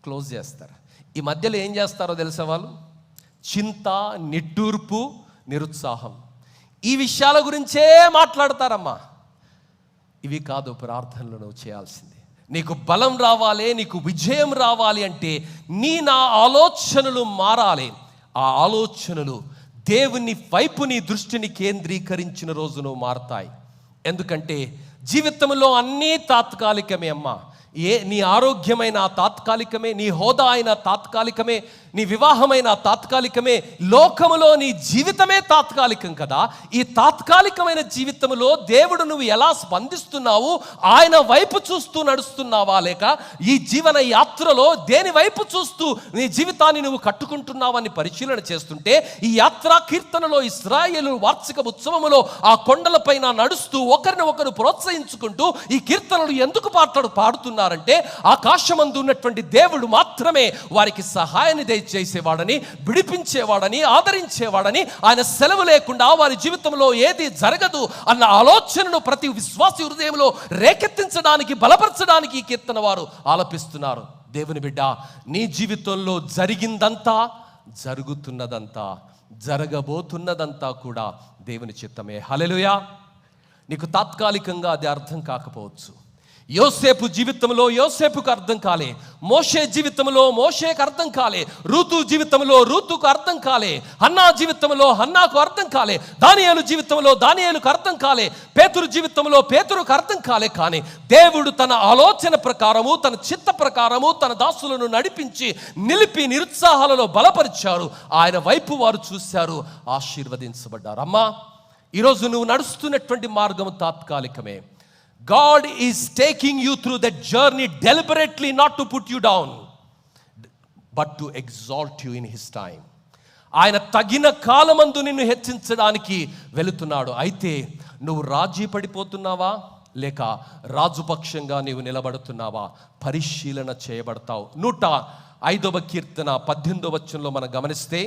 క్లోజ్ చేస్తారు. ఈ మధ్యలో ఏం చేస్తారో తెలుసా? వాళ్ళు చింత, నిట్టూర్పు, నిరుత్సాహం, ఈ విషయాల గురించే మాట్లాడతారమ్మా. ఇవి కాదు ప్రార్థనలో నువ్వు చేయాల్సింది. నీకు బలం రావాలి, నీకు విజయం రావాలి అంటే నా ఆలోచనలు మారాలి. ఆ ఆలోచనలు దేవుని వైపు నీ దృష్టిని కేంద్రీకరించిన రోజు నువ్వు మారతాయి. ఎందుకంటే జీవితంలో అన్నీ తాత్కాలికమే అమ్మా. నీ ఆరోగ్యమైన తాత్కాలికమే, నీ హోదా అయిన తాత్కాలికమే, నీ వివాహమైన తాత్కాలికమే, లోకములో నీ జీవితమే తాత్కాలికం కదా. ఈ తాత్కాలికమైన జీవితంలో దేవుడు నువ్వు ఎలా స్పందిస్తున్నావు? ఆయన వైపు చూస్తూ నడుస్తున్నావా, లేక ఈ జీవన యాత్రలో దేని వైపు చూస్తూ నీ జీవితాన్ని నువ్వు కట్టుకుంటున్నావని పరిశీలన చేస్తుంటే, ఈ యాత్రా కీర్తనలో ఇశ్రాయేలు వార్షిక ఉత్సవములో ఆ కొండలపైన నడుస్తూ ఒకరిని ఒకరు ప్రోత్సహించుకుంటూ ఈ కీర్తనలు ఎందుకు పాడుతున్నారంటే, ఆకాశమందు ఉన్నటువంటి దేవుడు మాత్రమే వారికి సహాయాన్ని చేసేవాడని, విడిపించేవాడని, ఆదరించేవాడని, ఆయన సెలవు లేకుండా వారి జీవితంలో ఏది జరగదు అన్న ఆలోచనను ప్రతి విశ్వాసి హృదయంలో రేకెత్తించడానికి, బలపరచడానికి ఈ కీర్తన వారు ఆలపిస్తున్నారు. దేవుని బిడ్డ, నీ జీవితంలో జరిగిందంతా, జరుగుతున్నదంతా, జరగబోతున్నదంతా కూడా దేవుని చిత్తమే. హల్లెలూయా. నీకు తాత్కాలికంగా అది అర్థం కాకపోవచ్చు. యోసేపు జీవితంలో యోసేపుకు అర్థం కాలే, మోషే జీవితంలో మోషేకు అర్థం కాలే, రూతు జీవితంలో రూతుకు అర్థం కాలే, హన్నా జీవితంలో హన్నాకు అర్థం కాలే, దానియేలు జీవితంలో దానియేలుకు అర్థం కాలే, పేతురు జీవితంలో పేతురుకు అర్థం కాలే. కానీ దేవుడు తన ఆలోచన ప్రకారము, తన చిత్త ప్రకారము తన దాసులను నడిపించి నిలిపి నిరుత్సాహాలలో బలపరిచారు. ఆయన వైపు వారు చూశారు, ఆశీర్వదించబడ్డారు. అమ్మా, ఈరోజు నువ్వు నడుస్తున్నటువంటి మార్గము తాత్కాలికమే. God is taking you through that journey deliberately, not to put you down, but to exalt you in His time. ఆయన తగిన కాలమందు నిన్ను హెచ్చించడానికి వెళుతున్నాడు. అయితే నువ్వు రాజీ పడిపోతున్నావా, లేక రాజుపక్షంగా నీవు నిలబడుతున్నావా? పరిశీలన చేయబడతావు. 105వ కీర్తన 18వ వచనంలో మనం గమనిస్తే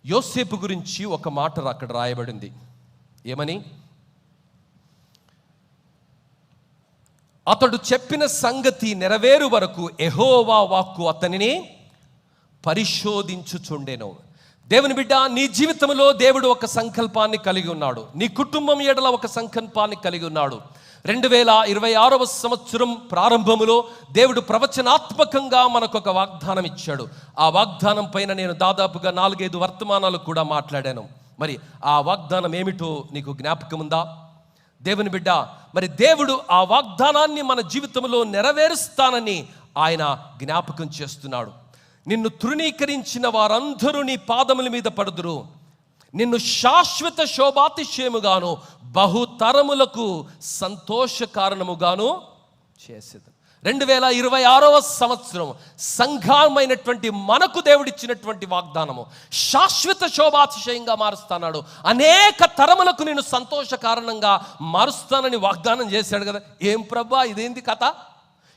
యోసేపు గురించి ఒక మాట అక్కడ రాయబడింది. ఏమని? అతడు చెప్పిన సంగతి నెరవేరు వరకు యెహోవా వాక్కు అతనిని పరిశోధించుచుండెను. దేవుని బిడ్డ, నీ జీవితంలో దేవుడు ఒక సంకల్పాన్ని కలిగి ఉన్నాడు. నీ కుటుంబం ఎడల ఒక సంకల్పాన్ని కలిగి ఉన్నాడు. 2026వ సంవత్సరం ప్రారంభములో దేవుడు ప్రవచనాత్మకంగా మనకు ఒక వాగ్దానం ఇచ్చాడు. ఆ వాగ్దానం పైన నేను దాదాపుగా 4-5 వర్తమానాలు కూడా మాట్లాడాను. మరి ఆ వాగ్దానం ఏమిటో నీకు జ్ఞాపకం ఉందా? దేవుని బిడ్డ, మరి దేవుడు ఆ వాగ్దానాన్ని మన జీవితంలో నెరవేరుస్తానని ఆయన జ్ఞాపకం చేస్తున్నాడు. నిన్ను తృణీకరించిన వారందరూ నీ పాదముల మీద పడుదురు, నిన్ను శాశ్వత శోభాతిశయముగాను బహుతరములకు సంతోష కారణముగాను చేసేది. 2026వ సంవత్సరం సంఘమైనటువంటి మనకు దేవుడిచ్చినటువంటి వాగ్దానము శాశ్వత శోభాతిశయంగా మారుస్తాడు. అనేక తరములకు నేను సంతోష కారణంగా మారుస్తానని వాగ్దానం చేశాడు కదా. ఏం ప్రభా ఇదేంది కథ,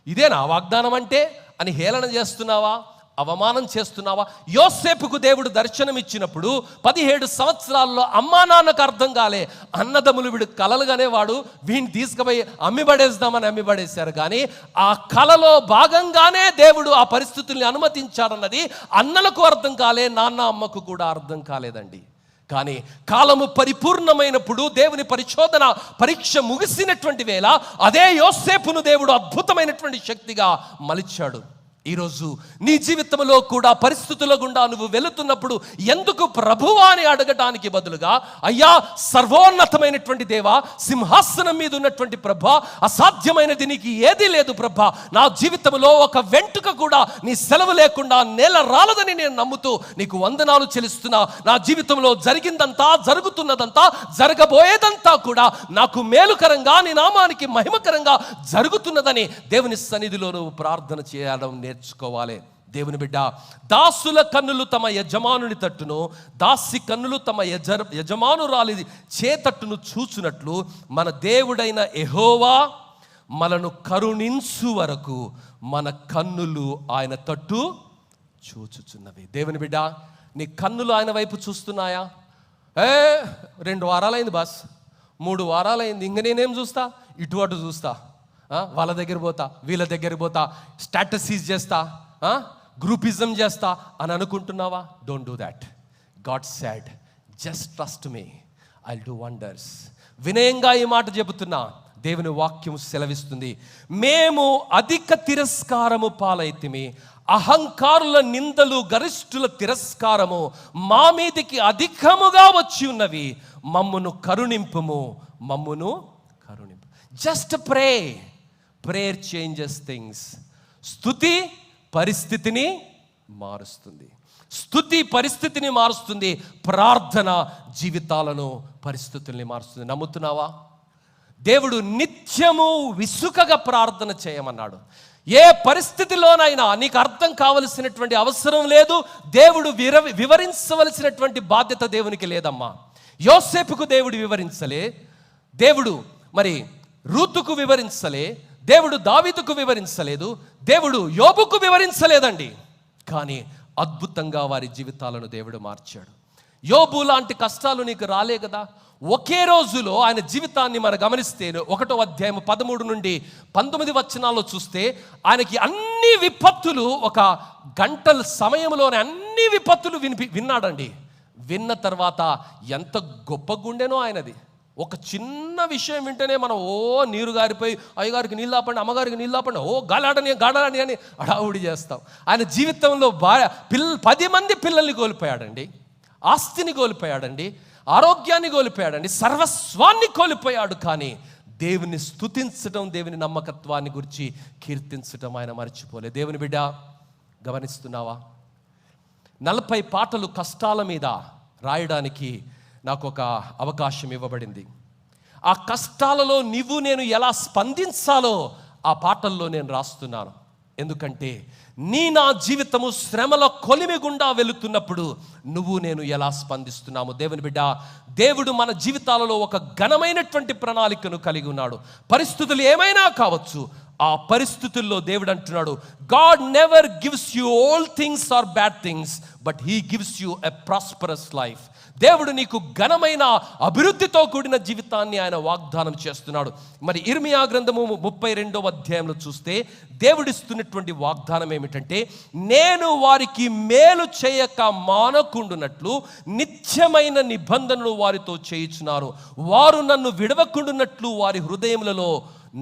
ఇదేనా వాగ్దానం అంటే అని హేళన చేస్తున్నావా, అవమానం చేస్తున్నావా? యోసేపుకు దేవుడు దర్శనం ఇచ్చినప్పుడు 17 సంవత్సరాల్లో అమ్మా నాన్నకు అర్థం కాలే, అన్నదమ్ములు వీడు కలలుగానే వాడు వీడిని తీసుకుపోయి అమ్మిబడేద్దామని అమ్మిబడేశారు. కానీ ఆ కలలో భాగంగానే దేవుడు ఆ పరిస్థితుల్ని అనుమతించాడన్నది అన్నలకు అర్థం కాలే, నాన్న అమ్మకు కూడా అర్థం కాలేదండి. కానీ కాలము పరిపూర్ణమైనప్పుడు, దేవుని పరిశోధన పరీక్ష ముగిసినటువంటి వేళ అదే యోసేపును దేవుడు అద్భుతమైనటువంటి శక్తిగా మలిచాడు. ఈరోజు నీ జీవితంలో కూడా పరిస్థితుల గుండా నువ్వు వెళుతున్నప్పుడు ఎందుకు ప్రభువా అని అడగటానికి బదులుగా, అయ్యా సర్వోన్నతమైనటువంటి దేవా, సింహాసనం మీద ఉన్నటువంటి ప్రభా, అసాధ్యమైనది నీకు ఏదీ లేదు ప్రభా, నా జీవితంలో ఒక వెంట్రుక కూడా నీ సెలవు లేకుండా నేల రాలదని నేను నమ్ముతూ నీకు వందనాలు చెల్లిస్తున్నా. నా జీవితంలో జరిగిందంతా, జరుగుతున్నదంతా, జరగబోయేదంతా కూడా నాకు మేలుకరంగా, నీ నామానికి మహిమకరంగా జరుగుతున్నదని దేవుని సన్నిధిలో నువ్వు ప్రార్థన చేయడం నేర్చుకోవాలి. దేవుని బిడ్డ, దాసుల కన్నులు తమ యజమానుని తట్టును, దాసి కన్నులు తమ యజమానురాలి చేతట్టును చూచునట్లు మన దేవుడైన యెహోవా మనను కరుణించు వరకు మన కన్నులు ఆయన తట్టు చూచుచున్నవి. దేవుని బిడ్డ, నీ కన్నులు ఆయన వైపు చూస్తున్నాయా? 2 వారాలైంది బాస్, 3 వారాలైంది, ఇంక నేనేం చూస్తా, ఇటు అటు చూస్తా, వాళ్ళ దగ్గర పోతా, వీళ్ళ దగ్గర పోతా, స్టాటసీస్ చేస్తా, గ్రూపిజం చేస్తా అని అనుకుంటున్నావా? Don't do that. God said, just trust me, I will do wonders. వినయంగా ఈ మాట చెబుతున్నా, దేవుని వాక్యం సెలవిస్తుంది, మేము అధిక తిరస్కారము పాలైతిమి, అహంకారుల నిందలు, గరిష్ఠుల తిరస్కారము మా మీదికి అధికముగా వచ్చి ఉన్నవి, మమ్మును కరుణింపుము, మమ్మును కరుణింపు. Just pray. Prayer changes things. స్తుతి పరిస్థితిని మారుస్తుంది. స్తుతి పరిస్థితిని మారుస్తుంది. ప్రార్థన జీవితాలను, పరిస్థితుల్ని మారుస్తుంది. నమ్ముతున్నావా? దేవుడు నిత్యము విసుకగా ప్రార్థన చేయమన్నాడు. ఏ పరిస్థితిలోనైనా నీకు అర్థం కావలసినటువంటి అవసరం లేదు, దేవుడు వివరించవలసినటువంటి బాధ్యత దేవునికి లేదమ్మా. యోసేపుకు దేవుడు వివరించలే, దేవుడు మరి రూతుకు వివరించలే, దేవుడు దావీదుకు వివరించలేదు, దేవుడు యోబుకు వివరించలేదండి. కానీ అద్భుతంగా వారి జీవితాలను దేవుడు మార్చాడు. యోబు లాంటి కష్టాలు నీకు రాలే కదా. ఒకే రోజులో ఆయన జీవితాన్ని మనం గమనిస్తే 1వ అధ్యాయం 13 నుండి 19 వచనాల్లో చూస్తే ఆయనకి అన్ని విపత్తులు, ఒక గంటల సమయంలోనే అన్ని విపత్తులు విన్నాడండి. విన్న తర్వాత ఎంత గొప్ప గుండెనో ఆయనది. ఒక చిన్న విషయం వింటేనే మనం నీరు గారిపోయి అయ్యగారికి నీళ్ళు ఆపండి, అమ్మగారికి నీళ్ళు ఆపండి, గాడాలని అని అడావుడి చేస్తాం. ఆయన జీవితంలో 10 మంది పిల్లల్ని కోల్పోయాడండి, ఆస్తిని కోల్పోయాడండి, ఆరోగ్యాన్ని కోల్పోయాడండి, సర్వస్వాన్ని కోల్పోయాడు. కానీ దేవుని స్తుతించడం, దేవుని నమ్మకత్వాన్ని గురించి కీర్తించడం ఆయన మర్చిపోలే. దేవుని బిడ్డ, గమనిస్తున్నావా? 40 పాటలు కష్టాల మీద రాయడానికి నాకు ఒక అవకాశం ఇవ్వబడింది. ఆ కష్టాలలో నీవు నేను ఎలా స్పందించాలో ఆ పాటల్లో నేను రాస్తున్నాను. ఎందుకంటే నా జీవితము శ్రమల కొలిమి గుండా వెళుతున్నప్పుడు నువ్వు నేను ఎలా స్పందిస్తున్నాము. దేవుని బిడ్డ, దేవుడు మన జీవితాలలో ఒక ఘనమైనటువంటి ప్రణాళికను కలిగి ఉన్నాడు. పరిస్థితులు ఏమైనా కావచ్చు, ఆ పరిస్థితుల్లో దేవుడు అంటున్నాడు, God never gives you all things are bad things, but he gives you a prosperous life. దేవుడు నీకు ఘనమైన అభివృద్ధితో కూడిన జీవితాన్ని ఆయన వాగ్దానం చేస్తున్నాడు. మరి ఇర్మియా గ్రంథము 32వ అధ్యాయంలో చూస్తే దేవుడిస్తున్నటువంటి వాగ్దానం ఏమిటంటే, నేను వారికి మేలు చేయక మానకుండునట్లు నిత్యమైన నిబంధనలు వారితో చేయుచున్నాను, వారు నన్ను విడవకుండునట్లు వారి హృదయములలో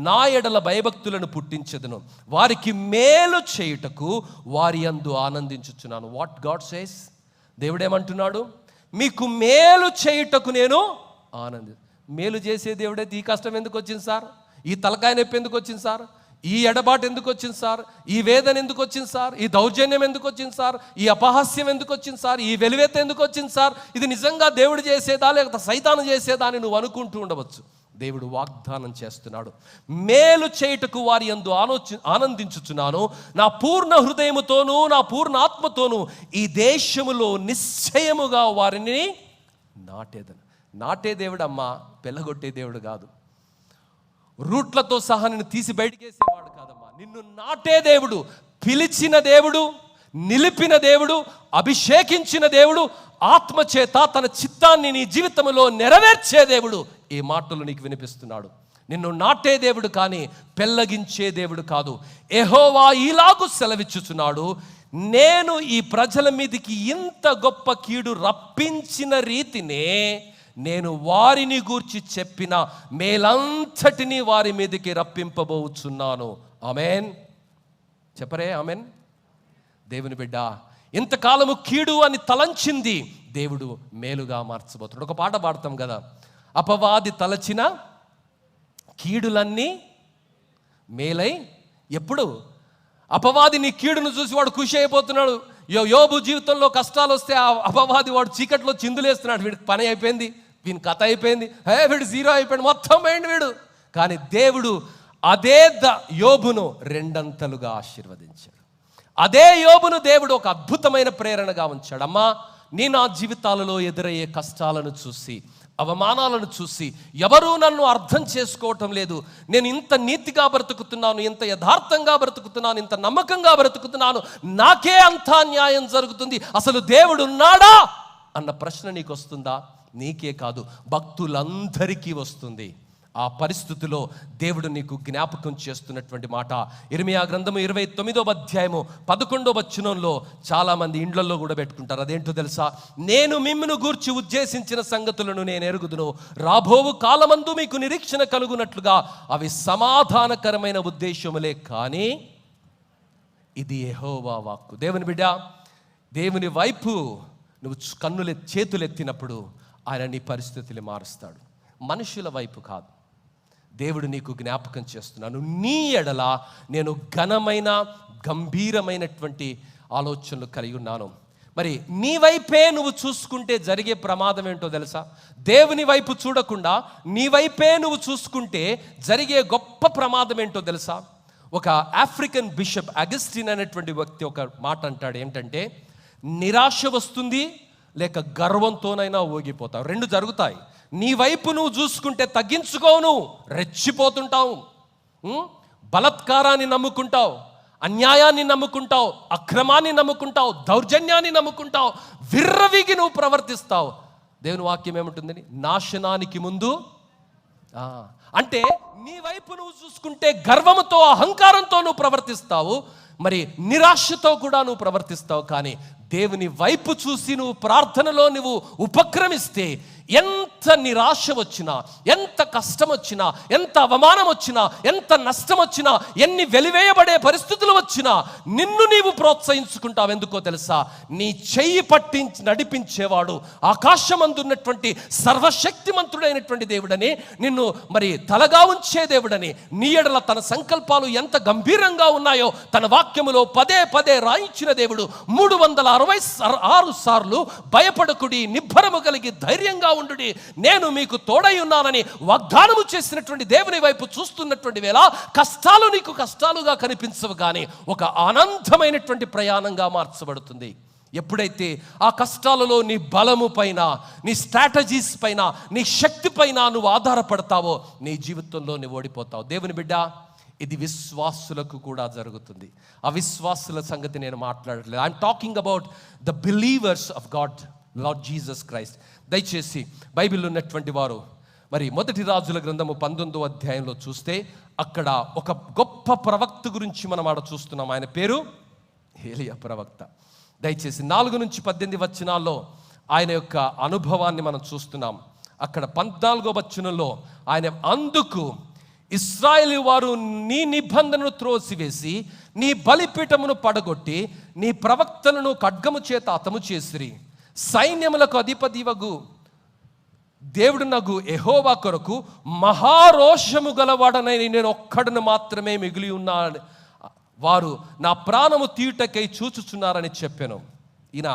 నా ఎడల భయభక్తులను పుట్టించెదను, వారికి మేలు చేయుటకు వారి యందు ఆనందించుచున్నాను. What God says? దేవుడేమంటున్నాడు? మీకు మేలు చేయుటకు నేను మేలు చేసే దేవుడైతే ఈ కష్టం ఎందుకు వచ్చింది సార్? ఈ తలకాయ నొప్పి ఎందుకు వచ్చింది సార్? ఈ ఎడబాటు ఎందుకు వచ్చింది సార్, ఈ వేదన ఎందుకు వచ్చింది సార్, ఈ దౌర్జన్యం ఎందుకు వచ్చింది సార్, ఈ అపహాస్యం ఎందుకు వచ్చింది సార్, ఈ వెలివేత ఎందుకు వచ్చింది సార్, ఇది నిజంగా దేవుడు చేసేదా లేకపోతే సైతాను చేసేదా అని నువ్వు అనుకుంటూ ఉండవచ్చు. దేవుడు వాగ్దానం చేస్తున్నాడు, మేలు చేయుటకు వారి యందు ఆనందించుచున్నాను, నా పూర్ణ హృదయముతోనూ నా పూర్ణ ఆత్మతోనూ ఈ దేశములో నిశ్చయముగా వారిని నాటేదను. నాటే దేవుడు అమ్మా, పెళ్ళగొట్టే దేవుడు కాదు. రూట్లతో సహా నిన్ను తీసి బయటకేసేవాడు కాదమ్మా, నిన్ను నాటే దేవుడు, పిలిచిన దేవుడు, నిలిపిన దేవుడు, అభిషేకించిన దేవుడు, ఆత్మచేత తన చిత్తాన్ని నీ జీవితంలో నెరవేర్చే దేవుడు ఈ మాటలు నీకు వినిపిస్తున్నాడు. నిన్ను నాటే దేవుడు కానీ పెళ్ళగించే దేవుడు కాదు. యెహోవా ఇలాగు సెలవిచ్చుచున్నాడు, నేను ఈ ప్రజల మీదికి ఇంత గొప్ప కీడు రప్పించిన రీతినే నేను వారిని గూర్చి చెప్పిన మేలంతటిని వారి మీదకి రప్పింపబోచున్నాను. ఆమెన్ చెప్పరే ఆమెన్. దేవుని బిడ్డ, ఇంతకాలము కీడు అని తలంచింది దేవుడు మేలుగా మార్చబోతున్నాడు. ఒక పాట పాడతాం కదా, అపవాది తలచిన కీడులన్నీ మేలై. ఎప్పుడు అపవాది నీ కీడును చూసి వాడు ఖుషి అయిపోతున్నాడు. యోబు జీవితంలో కష్టాలు వస్తే ఆ అపవాది వాడు చీకట్లో చిందులేస్తున్నాడు, వీడికి పని అయిపోయింది, వీని కథ అయిపోయింది, వీడు జీరో అయిపోయాడు, మొత్తం పోయింది వీడు. కానీ దేవుడు అదే యోబును రెండంతలుగా ఆశీర్వదించాడు. అదే యోబును దేవుడు ఒక అద్భుతమైన ప్రేరణగా ఉంచాడు. అమ్మా, నీ నా జీవితాలలో ఎదురయ్యే కష్టాలను చూసి, అవమానాలను చూసి, ఎవరూ నన్ను అర్థం చేసుకోవటం లేదు, నేను ఇంత నీతిగా బ్రతుకుతున్నాను, ఇంత యథార్థంగా బ్రతుకుతున్నాను, ఇంత నమ్మకంగా బ్రతుకుతున్నాను, నాకే అంత అన్యాయం జరుగుతుంది, అసలు దేవుడు ఉన్నాడా అన్న ప్రశ్న నీకు వస్తుందా? నీకే కాదు, భక్తులందరికీ వస్తుంది. ఆ పరిస్థితిలో దేవుడు నీకు జ్ఞాపకం చేస్తున్నటువంటి మాట ఇర్మియా గ్రంథము 29వ అధ్యాయము 11వ వచనంలో చాలామంది ఇండ్లలో కూడా పెట్టుకుంటారు. అదేంటో తెలుసా? నేను మిమ్మును గూర్చి ఉద్దేశించిన సంగతులను నేను ఎరుగుదును, రాబోవు కాలమందు మీకు నిరీక్షణ కలుగునట్లుగా అవి సమాధానకరమైన ఉద్దేశములే, కానీ ఇది యెహోవా వాక్కు. దేవుని బిడ్డ, దేవుని వైపు నువ్వు చేతులెత్తినప్పుడు ఆయన నీ పరిస్థితులు మారుస్తాడు, మనుషుల వైపు కాదు. దేవుడు నీకు జ్ఞాపకం చేస్తున్నాను, నీ ఎడల నేను ఘనమైన గంభీరమైనటువంటి ఆలోచనలు కలిగి ఉన్నాను. మరి నీ వైపే నువ్వు చూసుకుంటే జరిగే ప్రమాదం ఏంటో తెలుసా? దేవుని వైపు చూడకుండా నీ వైపే నువ్వు చూసుకుంటే జరిగే గొప్ప ప్రమాదం ఏంటో తెలుసా? ఒక ఆఫ్రికన్ బిషప్ అగస్టిన్ అనేటువంటి వ్యక్తి ఒక మాట అంటాడు, ఏంటంటే నిరాశ వస్తుంది లేక గర్వంతోనైనా ఊగిపోతావు, రెండు జరుగుతాయి. నీ వైపు నువ్వు చూసుకుంటే తగ్గించుకోను, రెచ్చిపోతుంటావు, బలత్కారాన్ని నమ్ముకుంటావు, అన్యాయాన్ని నమ్ముకుంటావు, అక్రమాన్ని నమ్ముకుంటావు, దౌర్జన్యాన్ని నమ్ముకుంటావు, విర్రవీగి నువ్వు ప్రవర్తిస్తావు. దేవుని వాక్యం ఏముంటుంది? నాశనానికి ముందు అంటే నీ వైపు నువ్వు చూసుకుంటే గర్వంతో అహంకారంతో నువ్వు ప్రవర్తిస్తావు, మరి నిరాశతో కూడా నువ్వు ప్రవర్తిస్తావు. కానీ దేవుని వైపు చూసి నువ్వు ప్రార్థనలో నువ్వు ఉపక్రమిస్తే ఎంత నిరాశ వచ్చినా, ఎంత కష్టం వచ్చినా, ఎంత అవమానం వచ్చినా, ఎంత నష్టం వచ్చినా, ఎన్ని వెలివేయబడే పరిస్థితులు వచ్చినా నిన్ను నీవు ప్రోత్సహించుకుంటావు. ఎందుకో తెలుసా? నీ చెయ్యి పట్టించి నడిపించేవాడు ఆకాశమందున్నటువంటి సర్వశక్తిమంతుడైనటువంటి దేవుడని, నిన్ను మరి తలగా ఉంచే దేవుడని, నీ ఎడల తన సంకల్పాలు ఎంత గంభీరంగా ఉన్నాయో తన వాక్యములో పదే పదే రాయించిన దేవుడు. 366 సార్లు భయపడకుడి, నిబ్బరము కలిగి ధైర్యంగా ఉండుడి, నేను మీకు తోడై ఉన్నానని వాగ్దానము చేసినటువంటి దేవుని వైపు చూస్తున్నటువంటి వేళ కష్టాలు నీకు కష్టాలుగా కనిపించవు, కానీ ఒక ఆనందమైనటువంటి ప్రయాణంగా మార్చబడుతుంది. ఎప్పుడైతే ఆ కష్టాలలో నీ బలము పైన, నీ స్ట్రాటజీస్ పైన, నీ శక్తి పైన నువ్వు ఆధారపడతావో నీ జీవితంలో నువ్వు ఓడిపోతావు. దేవుని బిడ్డ, ఇది విశ్వాసులకు కూడా జరుగుతుంది. అవిశ్వాసుల సంగతి నేను మాట్లాడట్లేదు. I'm talking about the believers of God, lord Jesus Christ. దయచేసి బైబిల్లో ఉన్నటువంటి వారు మరి 1 రాజుల గ్రంథము 19వ అధ్యాయంలో చూస్తే అక్కడ ఒక గొప్ప ప్రవక్త గురించి మనం ఆడ చూస్తున్నాం. ఆయన పేరు ఏలియా ప్రవక్త. దయచేసి 4 నుంచి 18 వచనాల్లో ఆయన యొక్క అనుభవాన్ని మనం చూస్తున్నాం. అక్కడ 14వ వచనంలో ఆయన, అందుకు ఇశ్రాయేలు వారు నీ నిబంధనను త్రోసివేసి నీ బలిపీఠమును పడగొట్టి నీ ప్రవక్తలను ఖడ్గము చేత హతము చేసిరి, సైన్యములకు అధిపతివగు దేవుడు నాకు యెహోవా కొరకు మహారోషము గలవాడనని నేను ఒక్కడిని మాత్రమే మిగిలి ఉన్నాను, వారు నా ప్రాణము తీయుటకై చూచుచున్నారని చెప్పాను. ఈయన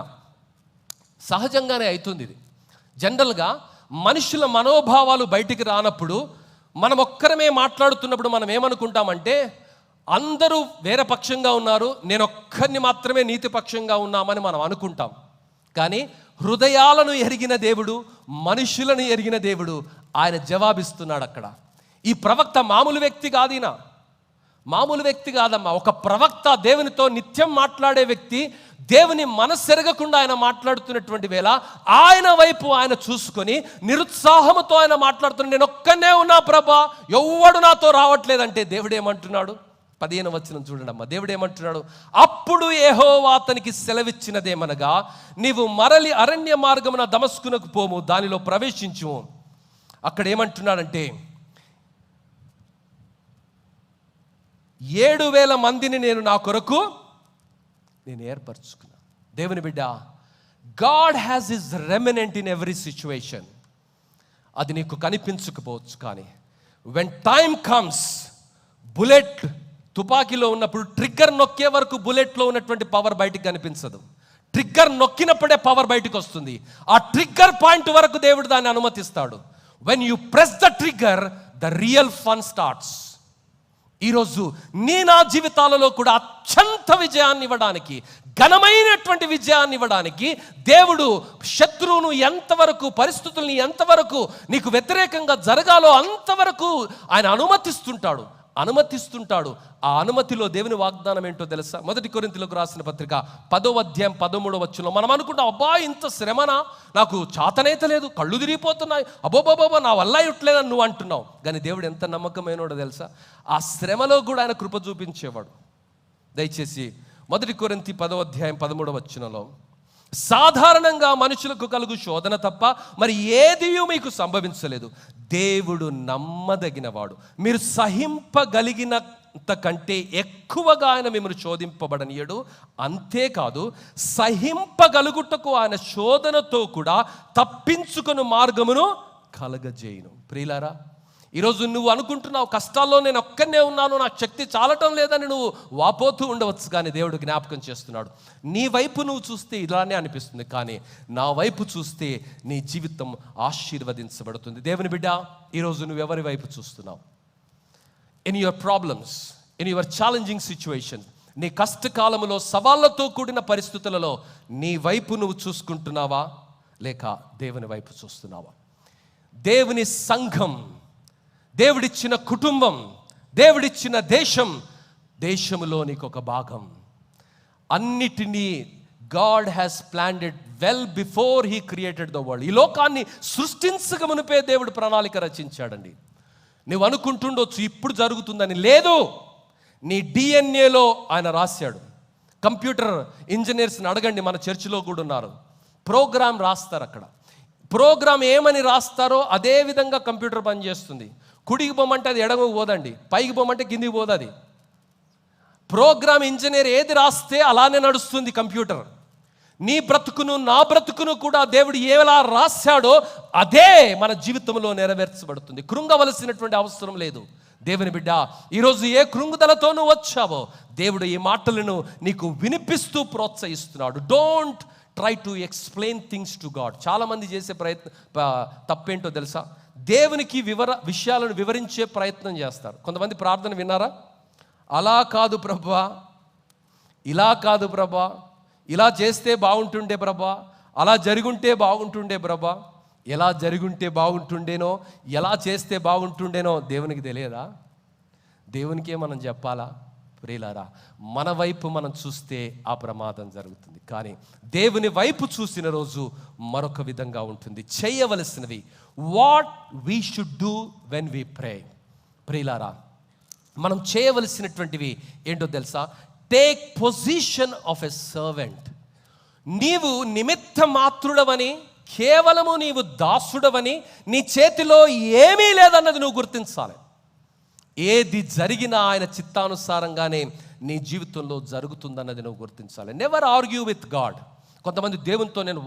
సహజంగానే అవుతుంది ఇది. జనరల్గా మనుషుల మనోభావాలు బయటికి రానప్పుడు మనం ఒక్కరమే మాట్లాడుతున్నప్పుడు మనం ఏమనుకుంటామంటే అందరూ వేరే పక్షంగా ఉన్నారు, నేను ఒక్కరిని మాత్రమే నీతి పక్షంగా ఉన్నామని మనం అనుకుంటాం. కానీ హృదయాలను ఎరిగిన దేవుడు, మనుషులను ఎరిగిన దేవుడు ఆయన జవాబిస్తున్నాడు అక్కడ. ఈ ప్రవక్త మామూలు వ్యక్తి కాదు, ఈయన మామూలు వ్యక్తి కాదమ్మా. ఒక ప్రవక్త, దేవునితో నిత్యం మాట్లాడే వ్యక్తి, దేవుని మనస్సెరగకుండా ఆయన మాట్లాడుతున్నటువంటి వేళ ఆయన వైపు ఆయన చూసుకొని నిరుత్సాహంతో ఆయన మాట్లాడుతున్నాడు. నేను ఒక్కనే ఉన్నా ప్రభా, ఎవ్వడు నాతో రావట్లేదంటే దేవుడు ఏమంటున్నాడు? 15వ వచనం చూడండి అమ్మా. దేవుడు ఏమంటున్నాడు? అప్పుడు యెహోవా అతనికి సెలవిచ్చినదేమనగా, నీవు మరలి అరణ్య మార్గమున దమస్కునకు పోము, దానిలో ప్రవేశించుము. అక్కడ ఏమంటున్నాడంటే 7,000 మందిని నేను నా కొరకు నేను ఏర్పరచుకున్నా. దేవుని బిడ్డ, God has his remnant in every situation. అది నీకు కనిపించకపోవచ్చు, కానీ వెన్ టైమ్ కమ్స్, బుల్లెట్ తుపాకీలో ఉన్నప్పుడు ట్రిగ్గర్ నొక్కే వరకు బుల్లెట్లో ఉన్నటువంటి పవర్ బయటికి కనిపించదు. ట్రిగ్గర్ నొక్కినప్పుడే పవర్ బయటకు వస్తుంది. ఆ ట్రిగ్గర్ పాయింట్ వరకు దేవుడు దాన్ని అనుమతిస్తాడు. When you press the trigger, the real fun starts. ఈరోజు నా జీవితాలలో కూడా అత్యంత విజయాన్ని ఇవ్వడానికి, ఘనమైనటువంటి విజయాన్ని ఇవ్వడానికి దేవుడు శత్రువును ఎంతవరకు, పరిస్థితుల్ని ఎంతవరకు నీకు వ్యతిరేకంగా జరగాలో అంతవరకు ఆయన అనుమతిస్తుంటాడు. ఆ అనుమతిలో దేవుని వాగ్దానం ఏంటో తెలుసా? 1 కొరింథీయులకు రాసిన పత్రిక 10వ అధ్యాయం 13వ వచనంలో మనం అనుకుంటాం, అబ్బా ఇంత శ్రమనా, నాకు చాతనైతే లేదు, కళ్ళు తిరిగిపోతున్నాయి, అబ్బోబాబా నా వల్ల ఇట్లేదని నువ్వు అంటున్నావు. కానీ దేవుడు ఎంత నమ్మకమైనోడో తెలుసా? ఆ శ్రమలో కూడా ఆయన కృప చూపించేవాడు. దయచేసి 1 కొరింథీ 10వ అధ్యాయం 13వ వచనంలో, సాధారణంగా మనుషులకు కలుగు శోధన తప్ప మరి ఏది మీకు సంభవించలేదు, దేవుడు నమ్మదగినవాడు, మీరు సహింపగలిగినంత కంటే ఎక్కువగా ఆయన మిమ్మల్ని శోధింపబడనీయడు. అంతేకాదు, సహింపగలుగుటకు ఆయన శోధనతో కూడా తప్పించుకుని మార్గమును కలగజేయును. ప్రియులారా, ఈరోజు నువ్వు అనుకుంటున్నావు, కష్టాల్లో నేను ఒక్కనే ఉన్నాను, నాకు శక్తి చాలటం లేదని నువ్వు వాపోతూ ఉండవచ్చు. కానీ దేవుడు జ్ఞాపకం చేస్తున్నాడు, నీ వైపు నువ్వు చూస్తే ఇలానే అనిపిస్తుంది, కానీ నా వైపు చూస్తే నీ జీవితం ఆశీర్వదించబడుతుంది. దేవుని బిడ్డ, ఈరోజు నువ్వు ఎవరి వైపు చూస్తున్నావు? In your problems, in your challenging situation, నీ కష్టకాలంలో సవాళ్లతో కూడిన పరిస్థితులలో నీ వైపు నువ్వు చూసుకుంటున్నావా, లేక దేవుని వైపు చూస్తున్నావా? దేవుని సంఘం, దేవుడిచ్చిన కుటుంబం, దేవుడిచ్చిన దేశం, దేశంలో నీకు ఒక భాగం. అన్నిటినీ God has planned it well before he created the world. ఈ లోకాన్ని సృష్టించక మునిపే దేవుడు ప్రణాళిక రచించాడండి. నువ్వు అనుకుంటుండొచ్చు ఇప్పుడు జరుగుతుందని. లేదు, నీ డిఎన్ఏలో ఆయన రాశాడు. కంప్యూటర్ ఇంజనీర్స్ని అడగండి, మన చర్చిలో కూడా ఉన్నారు. ప్రోగ్రామ్ రాస్తారు. అక్కడ ప్రోగ్రామ్ ఏమని రాస్తారో అదే విధంగా కంప్యూటర్ పనిచేస్తుంది. కుడికి పోమంటే అది ఎడమకు పోదండి, పైకి పోమంటే కిందికి పోదు. ప్రోగ్రామ్ ఇంజనీర్ ఏది రాస్తే అలానే నడుస్తుంది కంప్యూటర్. నీ బ్రతుకును నా బ్రతుకును కూడా దేవుడు ఎలా రాశాడో అదే మన జీవితంలో నెరవేర్చబడుతుంది. కృంగవలసినటువంటి అవసరం లేదు. దేవుని బిడ్డ, ఈరోజు ఏ కృంగుదలతో నువ్వు వచ్చావో దేవుడు ఈ మాటలను నీకు వినిపిస్తూ ప్రోత్సహిస్తున్నాడు. Don't try to explain things to God. చాలామంది చేసే తప్పేంటో తెలుసా? దేవునికి విషయాలను వివరించే ప్రయత్నం చేస్తారు. కొంతమంది ప్రార్థన విన్నారా? అలా కాదు ప్రభా, ఇలా కాదు ప్రభా, ఇలా చేస్తే బాగుంటుండే ప్రభా, అలా జరుగుంటే బాగుంటుండే ప్రభా. ఎలా జరుగుంటే బాగుంటుండేనో, ఎలా చేస్తే బాగుంటుండేనో దేవునికి తెలియదా? దేవునికే మనం చెప్పాలా? ప్రియులారా, మన వైపు మనం చూస్తే ఆ ప్రమాదం జరుగుతుంది. కానీ దేవుని వైపు చూసిన రోజు మరొక విధంగా ఉంటుంది. చేయవలసినవి, what we should do when we pray. ప్రియులారా, మనం చేయవలసినటువంటివి ఏంటో తెలుసా? Take position of a servant. నీవు నిమిత్త మాత్రుడవని, కేవలము నీవు దాసుడవని, నీ చేతిలో ఏమీ లేదన్నది నువ్వు గుర్తించాలి. ఏది జరిగినా ఆయన చిత్తానుసారంగానే నీ జీవితంలో జరుగుతుందన్నది నువ్వు గుర్తించాలి. Never argue with God. కొంతమంది దేవునితో నేను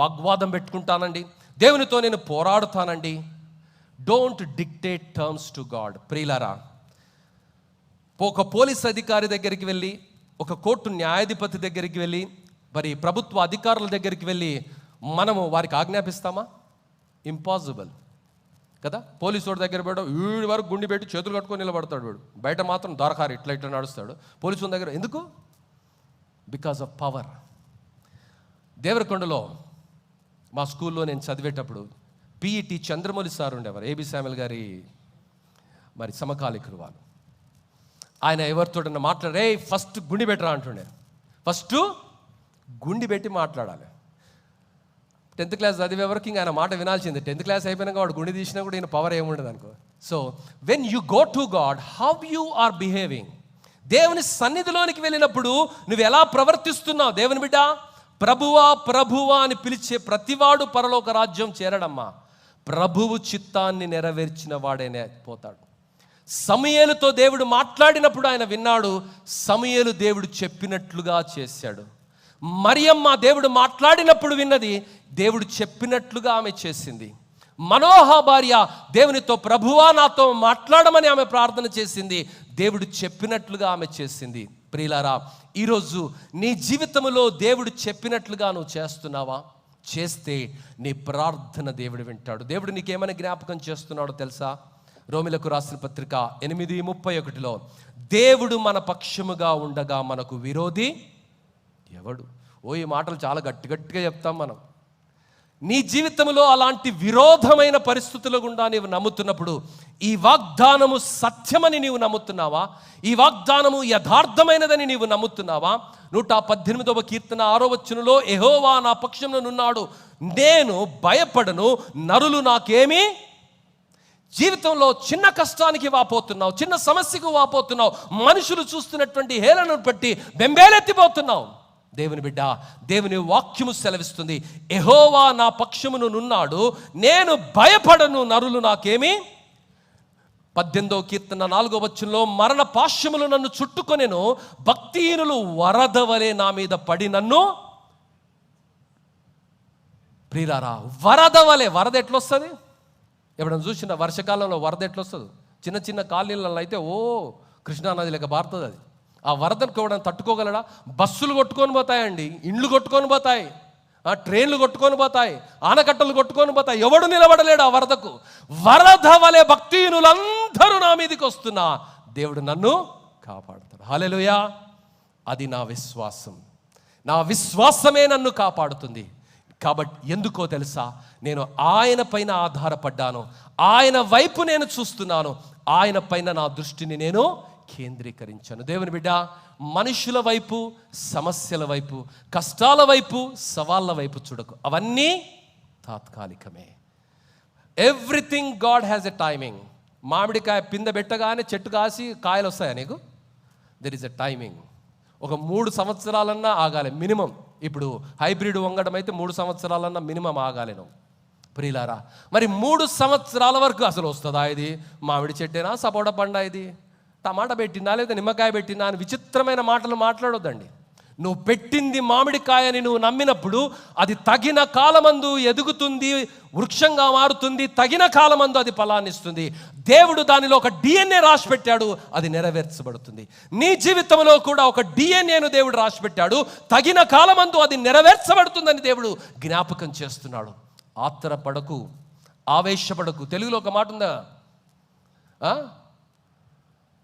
వాగ్వాదం పెట్టుకుంటానండి, దేవునితో నేను పోరాడుతానండి. Don't dictate terms to God. ప్రియులారా, ఒక పోలీస్ అధికారి దగ్గరికి వెళ్ళి, ఒక కోర్టు న్యాయాధిపతి దగ్గరికి వెళ్ళి, మరి ప్రభుత్వ అధికారుల దగ్గరికి వెళ్ళి మనము వారికి ఆజ్ఞాపిస్తామా? ఇంపాసిబుల్ కదా. పోలీసు వాడి దగ్గర పోయాడు, వీడి వరకు గుండి పెట్టి చేతులు కట్టుకొని నిలబడతాడు. వీడు బయట మాత్రం దొరకారు ఇట్లా ఇట్లా నడుస్తాడు. పోలీసు దగ్గర ఎందుకు? Because of power. దేవరకొండలో మా స్కూల్లో నేను చదివేటప్పుడు పిఈటి చంద్రమౌళి సార్ ఉండేవారు, ఏబి శామ్యుల్ గారి మరి సమకాలికులు వాళ్ళు. ఆయన ఎవరితోటన్నా మాట్లాడే, ఫస్ట్ గుండి పెట్టరా అంటుండే. ఫస్ట్ గుండి పెట్టి మాట్లాడాలి. 10th క్లాస్ చదివే వరకు ఇంకా ఆయన మాట వినాల్సిందే. 10th క్లాస్ అయిపోయినాక వాడు గుండి తీసినా కూడా ఈయన పవర్ ఏముండదు అనుకో. So when you go to God, how you are behaving. దేవుని సన్నిధిలోనికి వెళ్ళినప్పుడు నువ్వు ఎలా ప్రవర్తిస్తున్నావు? దేవుని బిడ్డ, ప్రభువా ప్రభువా అని పిలిచే ప్రతివాడు పరలోక రాజ్యం చేరడమ్మా. ప్రభువు చిత్తాన్ని నెరవేర్చిన వాడేనే పోతాడు. సమూయేలుతో దేవుడు మాట్లాడినప్పుడు ఆయన విన్నాడు. సమూయేలు దేవుడు చెప్పినట్లుగా చేశాడు. మరియమ్మ దేవుడు మాట్లాడినప్పుడు విన్నది, దేవుడు చెప్పినట్లుగా ఆమె చేసింది. మనోహ భార్య దేవునితో ప్రభువా నాతో మాట్లాడమని ఆమె ప్రార్థన చేసింది. దేవుడు చెప్పినట్లుగా ఆమె చేసింది. ప్రియులారా, ఈరోజు నీ జీవితంలో దేవుడు చెప్పినట్లుగా నువ్వు చేస్తున్నావా? చేస్తే నీ ప్రార్థన దేవుడు వింటాడు. దేవుడు నీకేమైనా జ్ఞాపకం చేస్తున్నాడో తెలుసా? రోమిలకు రాసిన పత్రిక 8:31 దేవుడు మన పక్షముగా ఉండగా మనకు విరోధి ఎవడు? ఈ మాటలు చాలా గట్టిగా చెప్తాం మనం. నీ జీవితంలో అలాంటి విరోధమైన పరిస్థితుల గుండా నీవు నమ్ముతున్నప్పుడు, ఈ వాగ్దానము సత్యమని నీవు నమ్ముతున్నావా? ఈ వాగ్దానము యథార్థమైనదని నీవు నమ్ముతున్నావా? 118వ కీర్తన 6వ వచనంలో, యెహోవా నా పక్షమునున్నాడు, నేను భయపడను, నరులు నాకేమీ. జీవితంలో చిన్న కష్టానికి వాపోతున్నావు, చిన్న సమస్యకు వాపోతున్నావు, మనుషులు చూస్తున్నటువంటి హేళనను బట్టి బెంబేలెత్తిపోతున్నావు. దేవుని బిడ్డ, దేవుని వాక్యము సెలవిస్తుంది, యెహోవా నా పక్షమునున్నాడు, నేను భయపడను, నరులు నాకేమి. 18వ కీర్తన 4వ వచనంలో, మరణ పాశములు నన్ను చుట్టుకొనెను, భక్తిహీనులు వరద వలె నా మీద పడి నన్ను. ప్రియులారా, వరద వలె. వరద ఎట్లొస్తుంది? ఎప్పుడైనా చూసిన వర్షకాలంలో వరద ఎట్లొస్తుంది? చిన్న చిన్న కాలనీలలో అయితే కృష్ణానది లేక బారుతుంది అది. ఆ వరదను కూడా తట్టుకోగలడా? బస్సులు కొట్టుకొని పోతాయండి, ఇండ్లు కొట్టుకొని పోతాయి, ట్రైన్లు కొట్టుకొని పోతాయి, ఆనకట్టలు కొట్టుకొని పోతాయి. ఎవడు నిలబడలేడు ఆ వరదకు. వరద వలె భక్తిహీనులందరూ నా మీదకి వస్తున్నా, దేవుడు నన్ను కాపాడుతాడు. హల్లెలూయా. అది నా విశ్వాసం. నా విశ్వాసమే నన్ను కాపాడుతుంది. కాబట్టి ఎందుకో తెలుసా? నేను ఆయన పైన ఆధారపడ్డాను, ఆయన వైపు నేను చూస్తున్నాను, ఆయన పైన నా దృష్టిని నేను కేంద్రీకరించాను. దేవుని బిడ్డ, మనుషుల వైపు, సమస్యల వైపు, కష్టాల వైపు, సవాళ్ళ వైపు చూడకు. అవన్నీ తాత్కాలికమే. Everything God has a timing. మామిడికాయ పిందె పెట్టగానే చెట్టు కాసి కాయలు వస్తాయా నీకు? There is a timing. ఒక 3 సంవత్సరాలన్నా ఆగాలి మినిమం. ఇప్పుడు హైబ్రిడ్ వంగడం అయితే 3 సంవత్సరాలన్నా మినిమం ఆగాలి నువ్వు. ప్రియులారా, మరి 3 సంవత్సరాల వరకు అసలు వస్తుందా ఇది? మామిడి చెట్టేనా, సపోటా పండా, ఇది టమాటా పెట్టినా లేదా నిమ్మకాయ పెట్టినా అని విచిత్రమైన మాటలు మాట్లాడొద్దండి. నువ్వు పెట్టింది మామిడికాయని నువ్వు నమ్మినప్పుడు అది తగిన కాలమందు ఎదుగుతుంది, వృక్షంగా మారుతుంది, తగిన కాలమందు అది ఫలాన్నిస్తుంది. దేవుడు దానిలో ఒక DNA రాసి పెట్టాడు, అది నెరవేర్చబడుతుంది. నీ జీవితంలో కూడా ఒక DNAను దేవుడు రాసి పెట్టాడు, తగిన కాలమందు అది నెరవేర్చబడుతుందని దేవుడు జ్ఞాపకం చేస్తున్నాడు. ఆత్రపడకు, ఆవేశపడకు. తెలుగులో ఒక మాట ఉందా?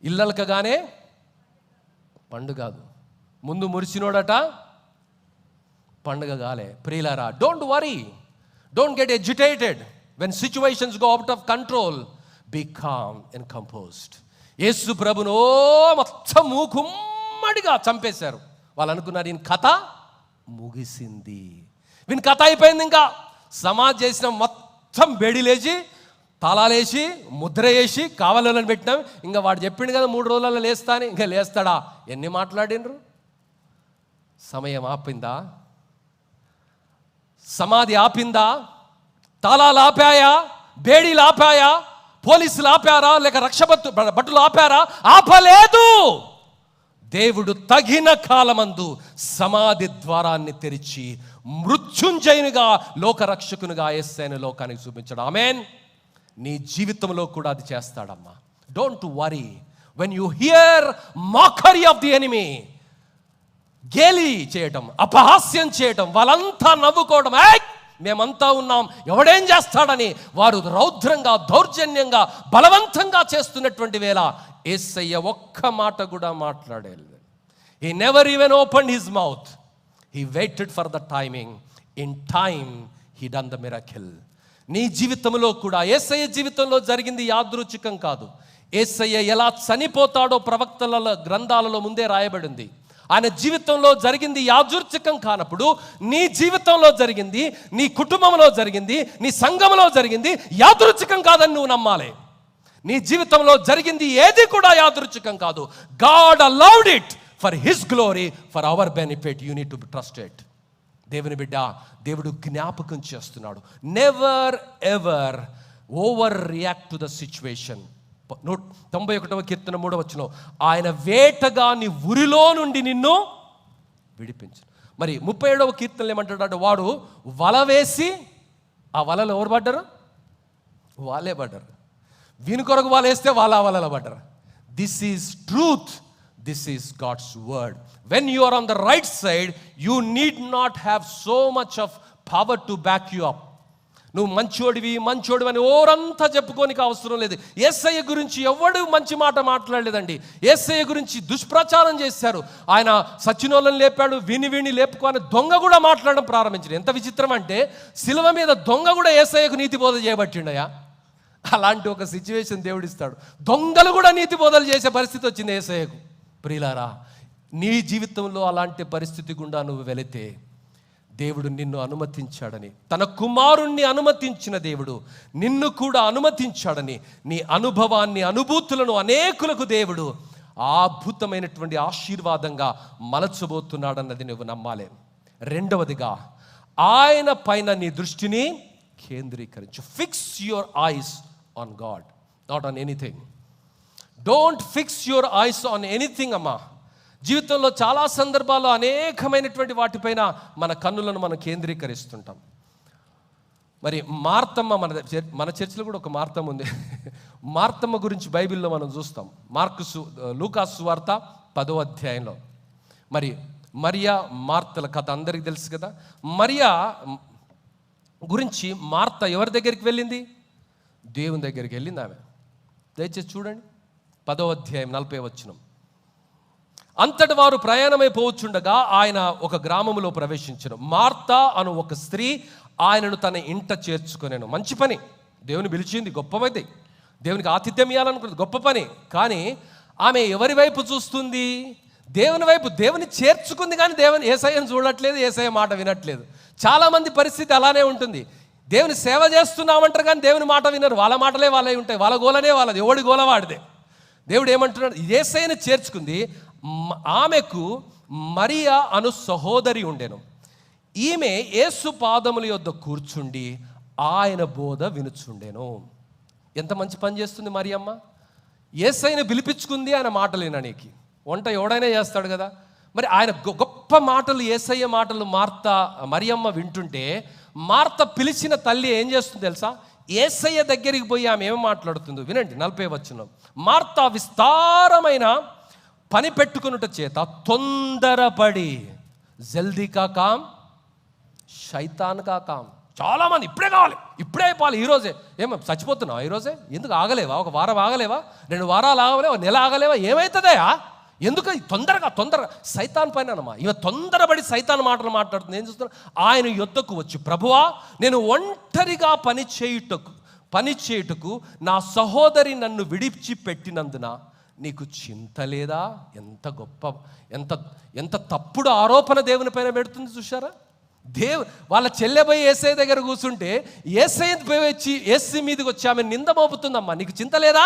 ఇల్లలకగానే పండు కాదు, ముందు మురిసినోడట పండుగ కాలే. ప్రియులారా, don't worry, don't get agitated when situations go out of control. Be calm and composed. Yesu ప్రభును మొత్తం మూకుమ్మడిగా చంపేశారు. వాళ్ళు అనుకున్నారు ఈయన కథ ముగిసింది, వీని కథ అయిపోయింది. ఇంకా సమాధి చేసిన మొత్తం బెడిలేసి, తాళాలేసి, ముద్ర వేసి, కావలను పెట్టినాం. ఇంకా వాడు చెప్పిండు కదా 3 రోజులలో లేస్తా అని. ఇంకా లేస్తాడా? ఎన్ని మాట్లాడినరు? సమయం ఆపిందా? సమాధి ఆపిందా? తాళాలు ఆపాయా? బేడీలు ఆపాయా? పోలీసులు ఆపారా? లేక భటులు ఆపారా? ఆపలేదు. దేవుడు తగిన కాలమందు సమాధి ద్వారాన్ని తెరిచి మృత్యుంజయునిగా లోకరక్షకునిగా యేసయ్యను లోకానికి చూపించాడు. ఆమేన్. నీ జీవితంలో కూడా అది చేస్తాడమ్మా. Don't worry when you hear mockery of the enemy, గేలి చేయటం, అపహాస్యం చేయటం, వాళ్ళంతా నవ్వుకోవడం, మేమంతా ఉన్నాం ఎవడేం చేస్తాడని వారు రౌద్రంగా దౌర్జన్యంగా బలవంతంగా చేస్తున్నటువంటి వేళ యేసయ్య ఒక్క మాట కూడా మాట్లాడలేదు. He never even opened his mouth. He waited for the timing. In time he done the miracle. నీ జీవితంలో కూడా యేసయ్య జీవితంలో జరిగింది యాదృచ్ఛికం కాదు. యేసయ్య ఎలా చనిపోతాడో ప్రవక్తల గ్రంథాలలో ముందే రాయబడింది. ఆయన జీవితంలో జరిగింది యాదృచ్ఛికం కానప్పుడు నీ జీవితంలో జరిగింది, నీ కుటుంబంలో జరిగింది, నీ సంఘంలో జరిగింది యాదృచ్ఛికం కాదని నువ్వు నమ్మాలి. నీ జీవితంలో జరిగింది ఏది కూడా యాదృచ్ఛికం కాదు. God allowed it for his glory, for our benefit. You need to trust it. దేవుని బిడ్డ, దేవుడు జ్ఞాపకం చేస్తున్నాడు. Never ever over react to the situation. 91వ కీర్తన 3వ వచనం, ఆయన వేటగా నీ ఉరిలో నుండి నిన్ను విడిపించు. మరి 37వ కీర్తనలు ఏమంటాడు? వాడు వల వేసి, ఆ వలలో ఎవరు పడ్డారు? వాళ్ళే పడ్డారు. వీని కొరకు వాళ్ళు వేస్తే వాళ్ళ వలలో పడ్డారు. This is truth. This is God's word. When you are on the right side, you need not have so much of power to back you up. నువ్వు మంచోడివి అని ఓరంతా చెప్పుకోనికి అవసరం లేదు. యేసయ్య గురించి ఎవడు మంచి మాట మాట్లాడలేదండి. యేసయ్య గురించి దుష్ప్రచారం చేశారు. ఆయన సచ్చినోళ్ళని లేపాడు, విని లేపుకొని దొంగ కూడా మాట్లాడడం ప్రారంభించాడు. ఎంత విచిత్రం అంటే, శిలువ మీద దొంగ కూడా యేసయ్యకు నీతి బోధ చేయబట్టిండయా. అలాంటి ఒక సిచ్యువేషన్ దేవుడిస్తాడు. దొంగలు కూడా నీతి బోధలు చేసే పరిస్థితి వచ్చింది యేసయ్యకు. ప్రియులారా, నీ జీవితంలో అలాంటి పరిస్థితి గుండా నువ్వు వెళితే దేవుడు నిన్ను అనుమతించాడని, తన కుమారుణ్ణి అనుమతించిన దేవుడు నిన్ను కూడా అనుమతించాడని, నీ అనుభవాన్ని అనుభూతులను అనేకులకు దేవుడు అద్భుతమైనటువంటి ఆశీర్వాదంగా మలచబోతున్నాడన్నది నువ్వు నమ్మాలి. రెండవదిగా, ఆయన పైన నీ దృష్టిని కేంద్రీకరించు. Fix your eyes on God, not on anything. Don't fix your eyes on anything అమ్మా. జీవితంలో చాలా సందర్భాల్లో అనేకమైనటువంటి వాటిపైన మన కన్నులను మనం కేంద్రీకరిస్తుంటాం. మరి మార్తమ్మ, మన చర్చిలో కూడా ఒక మార్తమ్మ ఉంది. మార్తమ్మ గురించి బైబిల్లో మనం చూస్తాం. లూకాసు సువార్త 10వ అధ్యాయంలో మరి మరియా మార్తల కథ అందరికీ తెలుసు కదా. మరియా గురించి మార్త ఎవరి దగ్గరికి వెళ్ళింది? దేవుని దగ్గరికి వెళ్ళింది ఆమె. దయచేసి చూడండి 10వ అధ్యాయం 40వ వచనం. అంతటి వారు ప్రయాణమైపోవచ్చుండగా ఆయన ఒక గ్రామములో ప్రవేశించెను. మార్త అను ఒక స్త్రీ ఆయనను తన ఇంట చేర్చుకొనెను. మంచి పని, దేవుని పిలిచింది, గొప్పమైతే దేవునికి ఆతిథ్యం ఇవ్వాలనుకున్నది, గొప్ప పని. కానీ ఆమె ఎవరి వైపు చూస్తుంది? దేవుని వైపు. దేవుని చేర్చుకుంది కానీ దేవుని యేసయ్యను చూడట్లేదు, యేసయ్య మాట వినట్లేదు. చాలామంది పరిస్థితి అలానే ఉంటుంది. దేవుని సేవ చేస్తున్నామంటారు కానీ దేవుని మాట వినరు. వాళ్ళ మాటలే వాళ్ళే ఉంటాయి, వాళ్ళ గోలనే వాళ్ళది, ఎవడి గోల వాడిదే. దేవుడు ఏమంటున్నాడు? యేసయ్యను చేర్చుకుంది. ఆమెకు మరియా అను సహోదరి ఉండెను. ఈమె యేసు పాదముల యొద్ద కూర్చుండి ఆయన బోధ వినుచుండెను. ఎంత మంచి పని చేస్తుంది మరియమ్మ. యేసయ్యను పిలిపించుకుంది ఆయన మాటలు వినడానికి. వంట ఎవడైనా చేస్తాడు కదా. మరి ఆయన గొప్ప మాటలు, యేసయ్య మాటలు మరియమ్మ వింటుంటే, మార్త పిలిచిన తల్లి ఏం చేస్తుంది తెలుసా? యేసయ్య దగ్గరికి పోయి ఆమె ఏమి మాట్లాడుతుందో వినండి. 40వ వచనం. మార్త విస్తారమైన పని పెట్టుకున్నట చేత తొందరపడి, జల్దీ కా కామ్ శైతాన్ కా కామ్. చాలామంది ఇప్పుడే కావాలి, ఇప్పుడే అయిపోవాలి, ఈరోజే. ఏమో చచ్చిపోతున్నావు ఈరోజే? ఎందుకు ఆగలేవా? ఒక వారం ఆగలేవా? 2 వారాలు ఆగలేవా? నెల ఆగలేవా? ఏమవుతుందయా? ఎందుకు తొందరగా సైతాన్ పైన అన్నమా. ఇవ తొందరపడి సైతాన్ మాటలు మాట్లాడుతుంది. ఏం చూస్తున్నా? ఆయన యొద్దకు వచ్చి, ప్రభువా, నేను ఒంటరిగా పని చేయుటకు నా సహోదరి నన్ను విడిచిపెట్టినందున నీకు చింత లేదా? ఎంత తప్పుడు ఆరోపణ దేవుని పైన పెడుతుంది చూశారా? వాళ్ళ చెల్లెపోయి యేసయ్య దగ్గర కూర్చుంటే యేసయ్య పోయి వచ్చి యేసు మీదకి వచ్చి ఆమె నింద మోపుతుందమ్మా. నీకు చింత లేదా?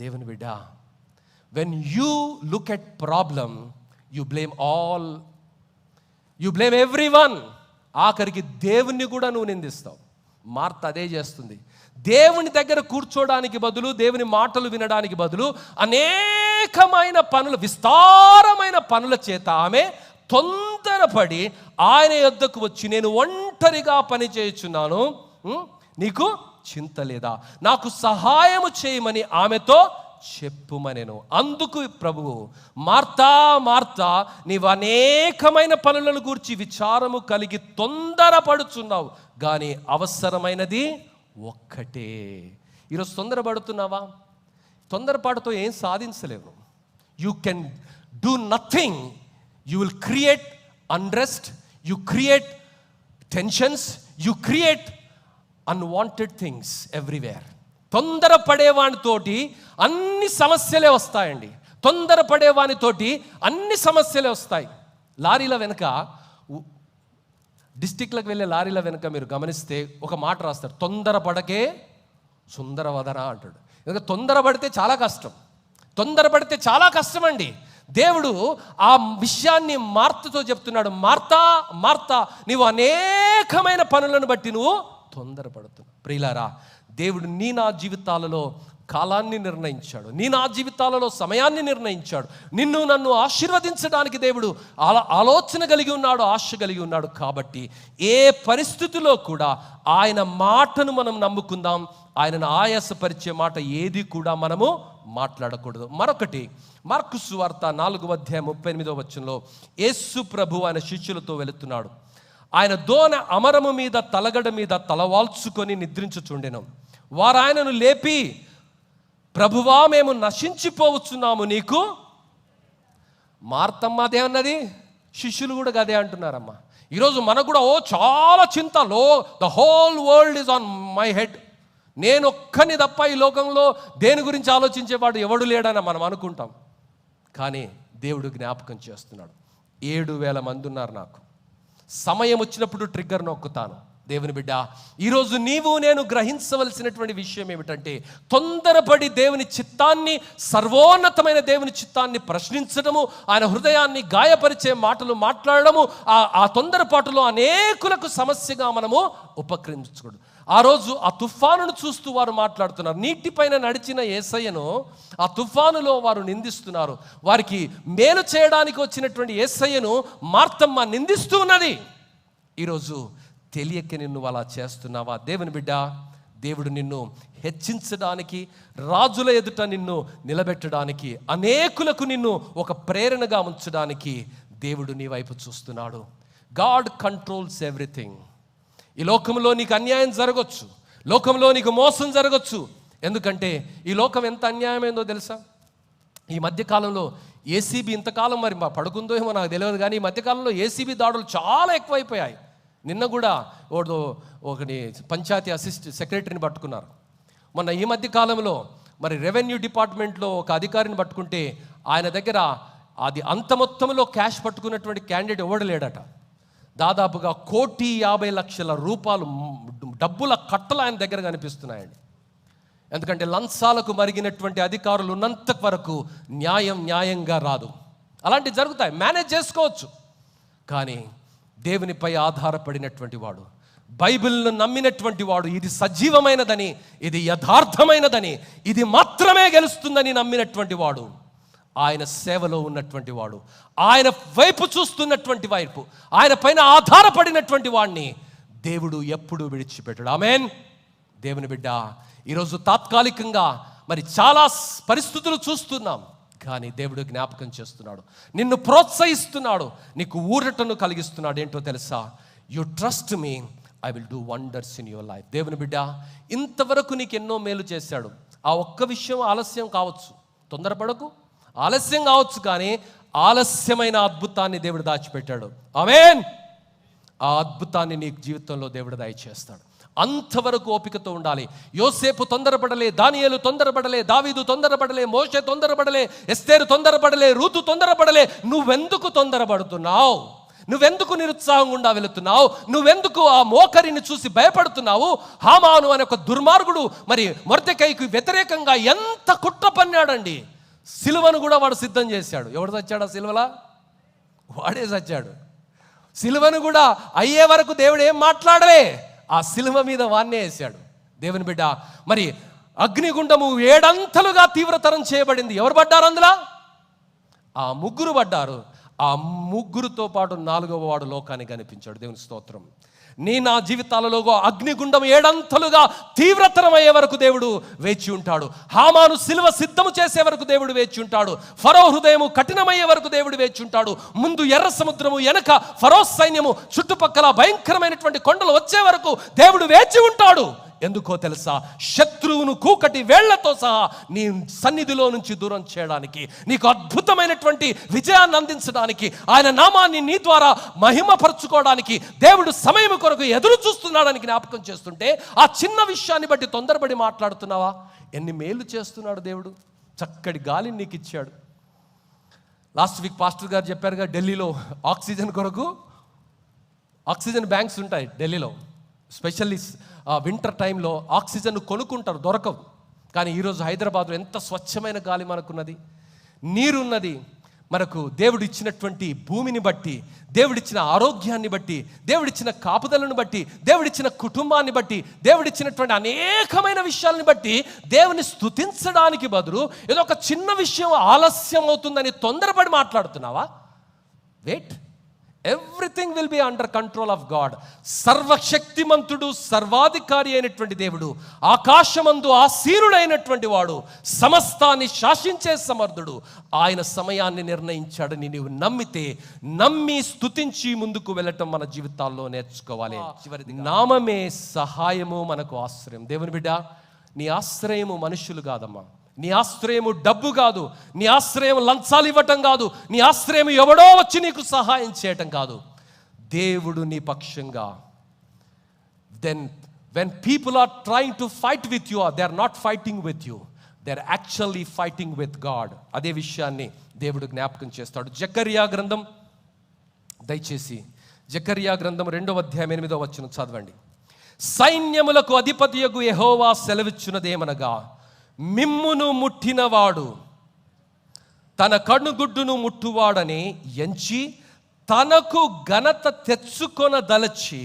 దేవుని బిడ్డ, when you look at problem, you blame everyone. ఆఖరికి దేవుణ్ణి కూడా నువ్వు నిందిస్తావు. మార్త అదే చేస్తుంది. దేవుని దగ్గర కూర్చోడానికి బదులు, దేవుని మాటలు వినడానికి బదులు అనేక అనేకమైన పనులు, విస్తారమైన పనుల చేత ఆమె తొందరపడి ఆయన యొద్దకు వచ్చి, నేను ఒంటరిగా పని చేయుచున్నాను, నీకు చింత లేదా, నాకు సహాయము చేయమని ఆమెతో చెప్పుమనెను. అందుకు ప్రభువు, మార్తా మార్తా, నీవు అనేకమైన పనులను గూర్చి విచారము కలిగి తొందరపడుచున్నావు, కానీ అవసరమైనది ఒక్కటే. ఈరోజు తొందరపడుతున్నావా? తొందరపాటుతో ఏం సాధించలేవు. You can do nothing. You will create unrest, you create tensions, you create unwanted things everywhere. తొందరపడేవానితోటి అన్ని సమస్యలే వస్తాయండి. తొందరపడేవానితోటి అన్ని సమస్యలే వస్తాయి. లారీల వెనుక, డిస్టిక్లకు వెళ్ళే లారీల వెనుక మీరు గమనిస్తే ఒక మాట రాస్తారు, తొందరపడకే సుందరవదన అంటాడు. ఎందుకంటే తొందరపడితే చాలా కష్టం, తొందరపడితే చాలా కష్టం అండి. దేవుడు ఆ విషయాన్ని మార్తతో చెప్తున్నాడు, మార్తా మార్తా, నీవు అనేకమైన పనులను బట్టి నువ్వు తొందరపడుతున్నావు. ప్రియులారా, దేవుడు నా జీవితాలలో కాలాన్ని నిర్ణయించాడు, నా జీవితాలలో సమయాన్ని నిర్ణయించాడు. నిన్ను నన్ను ఆశీర్వదించడానికి దేవుడు ఆలోచన కలిగి ఉన్నాడు, ఆశ కలిగి ఉన్నాడు. కాబట్టి ఏ పరిస్థితిలో కూడా ఆయన మాటను మనం నమ్ముకుందాం. ఆయనను ఆయాసపరిచే మాట ఏది కూడా మనము మాట్లాడకూడదు. మరొకటి, మార్కు సువార్త 4:38 యేసు ప్రభు ఆయన శిష్యులతో వెళుతున్నాడు. ఆయన దోన అమరము మీద తలగడ మీద తలవాల్చుకొని నిద్రించుచుండెను. వారు ఆయనను లేపి, ప్రభువా, మేము నశించిపోవచ్చున్నాము, నీకు. మార్తమ్మ అదే అన్నది, శిష్యులు కూడా అదే అంటున్నారమ్మా. ఈరోజు మనకు కూడా చాలా చింత, the whole world is on my head. నేను ఒక్కని తప్ప ఈ లోకంలో దేని గురించి ఆలోచించేవాడు ఎవడు లేడని మనం అనుకుంటాం. కానీ దేవుడు జ్ఞాపకం చేస్తున్నాడు, 7,000 మంది ఉన్నారు నాకు. సమయం వచ్చినప్పుడు ట్రిగ్గర్ నొక్కుతాను. దేవుని బిడ్డ, ఈరోజు నీవు నేను గ్రహించవలసినటువంటి విషయం ఏమిటంటే, తొందరపడి దేవుని చిత్తాన్ని, సర్వోన్నతమైన దేవుని చిత్తాన్ని ప్రశ్నించడము, ఆయన హృదయాన్ని గాయపరిచే మాటలు మాట్లాడడము, ఆ తొందరపాటులో అనేకులకు సమస్యగా మనము ఉపక్రమించకూడదు. ఆ రోజు ఆ తుఫానును చూస్తూ వారు మాట్లాడుతున్నారు. నీటిపైన నడిచిన యేసయ్యను ఆ తుఫానులో వారు నిందిస్తున్నారు. వారికి మేలు చేయడానికి వచ్చినటువంటి యేసయ్యను మార్తమ్మ నిందిస్తూ ఉన్నది. ఈరోజు తెలియక నిన్ను అలా చేస్తున్నావా? దేవుని బిడ్డ, దేవుడు నిన్ను హెచ్చించడానికి, రాజుల ఎదుట నిన్ను నిలబెట్టడానికి, అనేకులకు నిన్ను ఒక ప్రేరణగా ఉంచడానికి దేవుడు నీ వైపు చూస్తున్నాడు. God controls everything. ఈ లోకంలో నీకు అన్యాయం జరగచ్చు, లోకంలో నీకు మోసం జరగచ్చు. ఎందుకంటే ఈ లోకం ఎంత అన్యాయమైందో తెలుసా? ఈ మధ్యకాలంలో ఏసీబీ, ఇంతకాలం మరి పడుకుందో ఏమో నాకు తెలియదు, కానీ ఈ మధ్యకాలంలో ఏసీబీ దాడులు చాలా ఎక్కువైపోయాయి. నిన్న కూడా ఒకటి పంచాయతీ సెక్రటరీని పట్టుకున్నారు. మొన్న ఈ మధ్య కాలంలో మరి రెవెన్యూ డిపార్ట్మెంట్లో ఒక అధికారిని పట్టుకుంటే ఆయన దగ్గర అది అంత మొత్తంలో క్యాష్ పట్టుకున్నటువంటి క్యాండిడేట్ ఎవడు లేడట. దాదాపుగా 1,50,00,000 రూపాయలు డబ్బుల కట్టలు ఆయన దగ్గర కనిపిస్తున్నాయండి. ఎందుకంటే లంచాలకు మరిగినటువంటి అధికారులు ఉన్నంత వరకు న్యాయంగా రాదు. అలాంటివి జరుగుతాయి, మేనేజ్ చేసుకోవచ్చు. కానీ దేవునిపై ఆధారపడినటువంటి వాడు, బైబిల్ను నమ్మినటువంటి వాడు, ఇది సజీవమైనదని, ఇది యథార్థమైనదని, ఇది మాత్రమే గెలుస్తుందని నమ్మినటువంటి వాడు, ఆయన సేవలో ఉన్నటువంటి వాడు, ఆయన వైపు చూస్తున్నటువంటి వైపు, ఆయన పైన ఆధారపడినటువంటి వాడిని దేవుడు ఎప్పుడూ విడిచిపెట్టడు. ఆమేన్. దేవుని బిడ్డ, ఈరోజు తాత్కాలికంగా మరి చాలా పరిస్థితులు చూస్తున్నాం, కానీ దేవుడు జ్ఞాపకం చేస్తున్నాడు, నిన్ను ప్రోత్సహిస్తున్నాడు, నీకు ఊరటను కలిగిస్తున్నాడు. ఏంటో తెలుసా? You trust me, I will do wonders in your life. దేవుని బిడ్డ, ఇంతవరకు నీకు ఎన్నో మేలు చేశాడు. ఆ ఒక్క విషయం ఆలస్యం కావచ్చు, తొందరపడకు, ఆలస్యం కావచ్చు, కానీ ఆలస్యమైన అద్భుతాన్ని దేవుడు దాచిపెట్టాడు. ఆమేన్. ఆ అద్భుతాన్ని నీ జీవితంలో దేవుడు దయచేస్తాడు. అంతవరకు ఓపికతో ఉండాలి. యోసేపు తొందరపడలే, దానియేలు తొందరపడలే, దావీదు తొందరపడలే, మోషే తొందరపడలే, ఎస్తేరు తొందరపడలే, రూతు తొందరపడలే. నువ్వెందుకు తొందరపడుతున్నావు? నువ్వెందుకు నిరుత్సాహంగా ఉండా వెళుతున్నావు? నువ్వెందుకు ఆ మోకరిని చూసి భయపడుతున్నావు? హామాను అనే ఒక దుర్మార్గుడు మరి మొర్దెకైకి వ్యతిరేకంగా ఎంత కుట్ర పన్నాడండి. సిలువను కూడా వాడు సిద్ధం చేశాడు. ఎవడు చచ్చాడు ఆ సిలువలా? వాడే చచ్చాడు. సిలువను కూడా అయ్యే వరకు దేవుడు ఏం మాట్లాడలే, ఆ సిలువ మీద వాన్నే వేశాడు. దేవుని బిడ్డ, మరి అగ్నిగుండము 7 అంతలుగా తీవ్రతరం చేయబడింది. ఎవరు పడ్డారు అందులో? ఆ ముగ్గురు పడ్డారు. ఆ ముగ్గురుతో పాటు 4వ వాడు లోకానికి కనిపించాడు. దేవుని స్తోత్రం. నా జీవితాలలో అగ్నిగుండం 7 అంతలుగా తీవ్రతరమయ్యే వరకు దేవుడు వేచి ఉంటాడు. హామాను సిలువ సిద్ధము చేసే వరకు దేవుడు వేచి ఉంటాడు. ఫరో హృదయము కఠినమయ్యే వరకు దేవుడు వేచి ఉంటాడు. ముందు ఎర్ర సముద్రము, వెనక ఫరో సైన్యము, చుట్టుపక్కల భయంకరమైనటువంటి కొండలు వచ్చే వరకు దేవుడు వేచి ఉంటాడు. ఎందుకో తెలుసా? శత్రువును కూకటి వేళ్లతో సహా నీ సన్నిధిలో నుంచి దూరం చేయడానికి, నీకు అద్భుతమైనటువంటి విజయాన్ని అందించడానికి, ఆయన నామాన్ని నీ ద్వారా మహిమపరచుకోవడానికి దేవుడు సమయం కొరకు ఎదురు చూస్తున్నాడని జ్ఞాపకం చేస్తుంటే, ఆ చిన్న విషయాన్ని బట్టి తొందరపడి మాట్లాడుతున్నావా? ఎన్ని మేలు చేస్తున్నాడు దేవుడు. చక్కటి గాలిని నీకు ఇచ్చాడు. లాస్ట్ వీక్ పాస్టర్ గారు చెప్పారుగా, ఢిల్లీలో ఆక్సిజన్ కొరకు ఆక్సిజన్ బ్యాంక్స్ ఉంటాయి ఢిల్లీలో. స్పెషల్లీ వింటర్ టైంలో ఆక్సిజన్ కొనుక్కుంటారు, దొరకవు. కానీ ఈరోజు హైదరాబాద్లో ఎంత స్వచ్ఛమైన గాలి మనకున్నది, నీరున్నది. మనకు దేవుడిచ్చినటువంటి భూమిని బట్టి, దేవుడిచ్చిన ఆరోగ్యాన్ని బట్టి, దేవుడిచ్చిన కాపుదలను బట్టి, దేవుడిచ్చిన కుటుంబాన్ని బట్టి, దేవుడిచ్చినటువంటి అనేకమైన విషయాలను బట్టి దేవుని స్తుతించడానికి బదులు ఏదో ఒక చిన్న విషయం ఆలస్యం అవుతుందని తొందరపడి మాట్లాడుతున్నావా? Wait. Everything will be under control of God. సర్వశక్తిమంతుడు, సర్వాధికారి అయినటువంటి దేవుడు, ఆకాశమందు ఆసీనుడైనటువంటి వాడు, సమస్తాన్ని శాసించే సమర్థుడు, ఆయన సమయాన్ని నిర్ణయించాడని నీవు నమ్మి స్తుతించి ముందుకు వెళ్ళటం మన జీవితాల్లో నేర్చుకోవాలి. చివరిది, నామమే సహాయము మనకు ఆశ్రయం. దేవుని బిడ్డ, నీ ఆశ్రయము మనుషులు కాదమ్మా. నీ ఆశ్రయము డబ్బు కాదు, నీ ఆశ్రయం లంచాలు ఇవ్వటం కాదు, నీ ఆశ్రయం ఎవడో వచ్చి నీకు సహాయం చేయటం కాదు. దేవుడు నీ పక్షంగా. Then when people are trying to fight with you, they are not fighting with you, they are actually fighting with God. అదే విషయాన్ని దేవుడు జ్ఞాపకం చేస్తాడు. జకర్యా గ్రంథం, దయచేసి జకర్యా గ్రంథం 2వ అధ్యాయం 8వ వచనం చదవండి. సైన్యములకు అధిపతియగు యెహోవా సెలవిచ్చున్నదేమనగా, మిమ్మును ముట్టినవాడు తన కనుగుడ్డును ముట్టువాడని ఎంచి తనకు ఘనత తెచ్చుకొనదలచి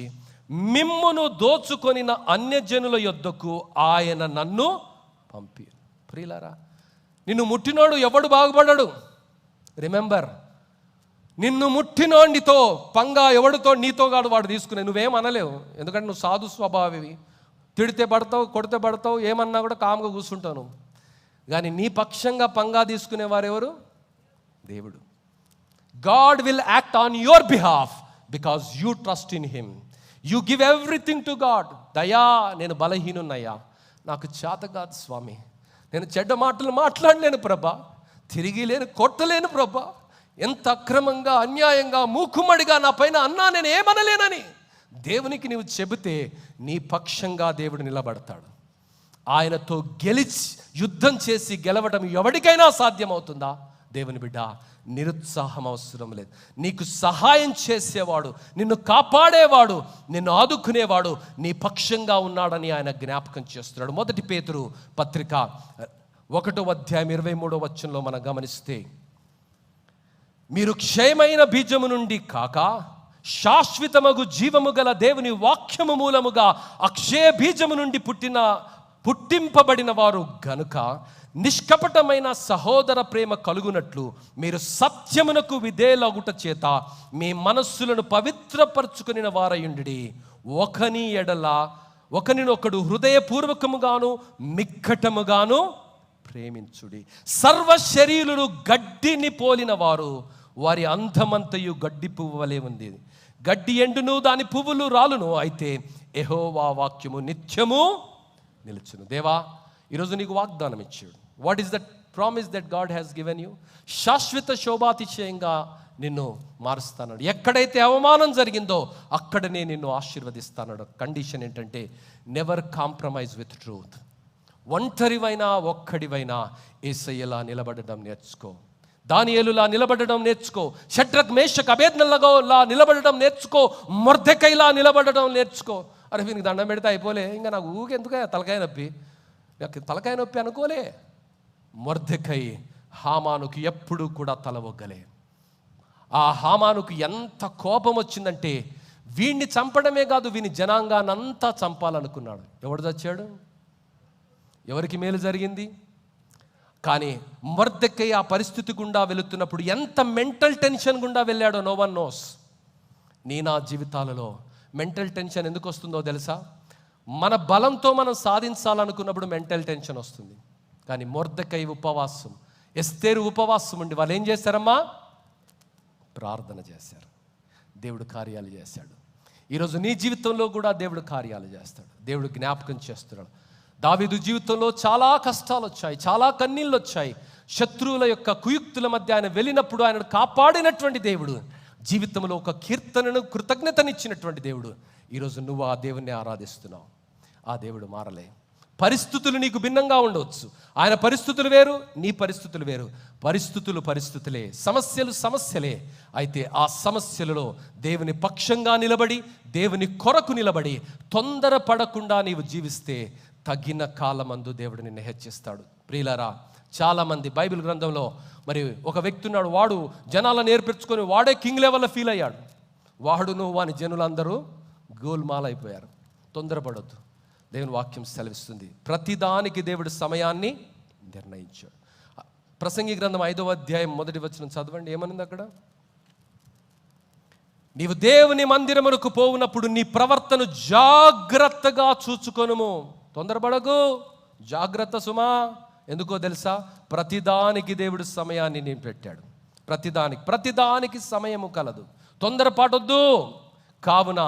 మిమ్మును దోచుకొనిన అన్యజనుల యొద్దకు ఆయన నన్ను పంపి. ప్రియులారా, నిన్ను ముట్టినోడు ఎవడు బాగుపడడు. రిమెంబర్, నిన్ను ముట్టినోడితో పంగా ఎవడితో నీతో కాదు వాడు తీసుకునే. నువ్వేం అనలేవు, ఎందుకంటే నువ్వు సాధు స్వభావివి. తిడితే పడతావు, కొడితే పడతావు, ఏమన్నా కూడా కామ్గా కూర్చుంటాను. కానీ నీ పక్షంగా పంగా తీసుకునేవారు ఎవరు? దేవుడు. God will act on your behalf because you trust in him. You give everything to God. దయా, నేను బలహీనున్నయ్యా, నాకు చేత కాదు స్వామి, నేను చెడ్డ మాటలు మాట్లాడలేను ప్రభా, తిరిగి లేను, కొట్టలేను ప్రభా, ఎంత అక్రమంగా అన్యాయంగా మూకుమ్మడిగా నా పైన అన్నా నేను ఏమనలేనని దేవునికి నీవు చెబితే నీ పక్షంగా దేవుడు నిలబడతాడు. ఆయనతో గెలిచి యుద్ధం చేసి గెలవడం ఎవరికైనా సాధ్యమవుతుందా? దేవుని బిడ్డ, నిరుత్సాహం అవసరం లేదు. నీకు సహాయం చేసేవాడు, నిన్ను కాపాడేవాడు, నిన్ను ఆదుకునేవాడు నీ పక్షంగా ఉన్నాడని ఆయన జ్ఞాపకం చేస్తున్నాడు. 1 పేతురు పత్రిక 1వ అధ్యాయం 23వ వచనంలో మనం గమనిస్తే, మీరు క్షయమైన బీజము నుండి కాక శాశ్వతమగు జీవము గల దేవుని వాక్యము మూలముగా అక్షయ బీజము నుండి పుట్టింపబడిన వారు గనుక నిష్కపటమైన సహోదర ప్రేమ కలుగునట్లు మీరు సత్యమునకు విధేయులగుట చేత మీ మనస్సులను పవిత్రపరచుకుని వారయుండి ఒకని ఎడల ఒకనినొకడు హృదయపూర్వకముగాను మిక్కటముగాను ప్రేమించుడి. సర్వ శరీరులు గడ్డిని పోలిన వారు, వారి అందమంతయు గడ్డి పువ్వు వలె ఉంది. గడ్డి ఎండును, దాని పువ్వులు రాలును, అయితే యెహోవా వాక్యము నిత్యము నిలుచును. దేవా, ఈరోజు నీకు వాగ్దానం ఇచ్చాడు. What is that promise that God has given you? శాశ్వత శోభాతిశయంగా నిన్ను మారుస్తాడు. ఎక్కడైతే అవమానం జరిగిందో అక్కడనే నిన్ను ఆశీర్వదిస్తాడు. కండిషన్ ఏంటంటే, నెవర్ కాంప్రమైజ్ విత్ ట్రూత్. ఒంటరివైనా ఒక్కడివైనా యేసయ్యలా నిలబడడం నేర్చుకో. దానియేలులా నిలబడడం నేర్చుకో. షడ్రక్ మేషక్ అబేద్నెగోలా నిలబడడం నేర్చుకో. మొర్దెకైలా నిలబడడం నేర్చుకో. అరే, వీనికి దండం పెడితే అయిపోలే, ఇంకా నాకు ఊకెందుకు తలకాయ నొప్పి, నాకు తలకాయ నొప్పి అనుకోలే. మొర్దెకై హామానుకు ఎప్పుడు కూడా తల ఒగ్గలే. ఆ హామానుకు ఎంత కోపం వచ్చిందంటే, వీడిని చంపడమే కాదు, వీని జనాంగానంతా చంపాలనుకున్నాడు. ఎవడు చచ్చాడు? ఎవరికి మేలు జరిగింది? కానీ మొర్దెకై ఆ పరిస్థితి గుండా వెళుతున్నప్పుడు ఎంత మెంటల్ టెన్షన్ గుండా వెళ్ళాడో నో వన్ నోస్. నా జీవితాలలో మెంటల్ టెన్షన్ ఎందుకు వస్తుందో తెలుసా? మన బలంతో మనం సాధించాలనుకున్నప్పుడు మెంటల్ టెన్షన్ వస్తుంది. కానీ మొర్దెకై ఉపవాసం, ఎస్తేరు ఉపవాసం ఉండి వాళ్ళు ఏం చేశారమ్మా? ప్రార్థన చేశారు. దేవుడు కార్యాలు చేశాడు. ఈరోజు నీ జీవితంలో కూడా దేవుడు కార్యాలు చేస్తాడు. దేవుడు జ్ఞాపకం చేస్తున్నాడు. దావీదు జీవితంలో చాలా కష్టాలు వచ్చాయి, చాలా కన్నీళ్ళు వచ్చాయి. శత్రువుల యొక్క కుయుక్తుల మధ్య ఆయన వెళ్ళినప్పుడు ఆయనను కాపాడినటువంటి దేవుడు, జీవితంలో ఒక కీర్తనను, కృతజ్ఞతనిచ్చినటువంటి దేవుడు. ఈరోజు నువ్వు ఆ దేవుణ్ణి ఆరాధిస్తున్నావు. ఆ దేవుడు మారలే. పరిస్థితులు నీకు భిన్నంగా ఉండవచ్చు. ఆయన పరిస్థితులు వేరు, నీ పరిస్థితులు వేరు. పరిస్థితులు పరిస్థితులే, సమస్యలు సమస్యలే. అయితే ఆ సమస్యలలో దేవుని పక్షంగా నిలబడి, దేవుని కొరకు నిలబడి, తొందరపడకుండా నీవు జీవిస్తే తగిన కాలమందు దేవుడు నిన్ను హెచ్చిస్తాడు. ప్రియులారా, చాలామంది బైబిల్ గ్రంథంలో మరి ఒక వ్యక్తి ఉన్నాడు. వాడు జనాలను నేర్పించుకొని వాడే కింగ్ లెవెల్లో ఫీల్ అయ్యాడు. వాడును వాని జనులందరూ గోల్మాలైపోయారు. తొందరపడొద్దు. దేవుని వాక్యం సెలవిస్తుంది, ప్రతిదానికి దేవుడు సమయాన్ని నిర్ణయించాడు. ప్రసంగి గ్రంథం 5వ అధ్యాయం 1వ వచనం చదవండి. ఏమనుంది అక్కడ? నీవు దేవుని మందిరమునకు పోవునప్పుడు నీ ప్రవర్తన జాగ్రత్తగా చూచుకొనుము. తొందరపడకు, జాగ్రత్త సుమా. ఎందుకో తెలుసా? ప్రతిదానికి దేవుడు సమయాన్ని నేను పెట్టాడు. ప్రతిదానికి సమయము కలదు. తొందరపాటొద్దు. కావున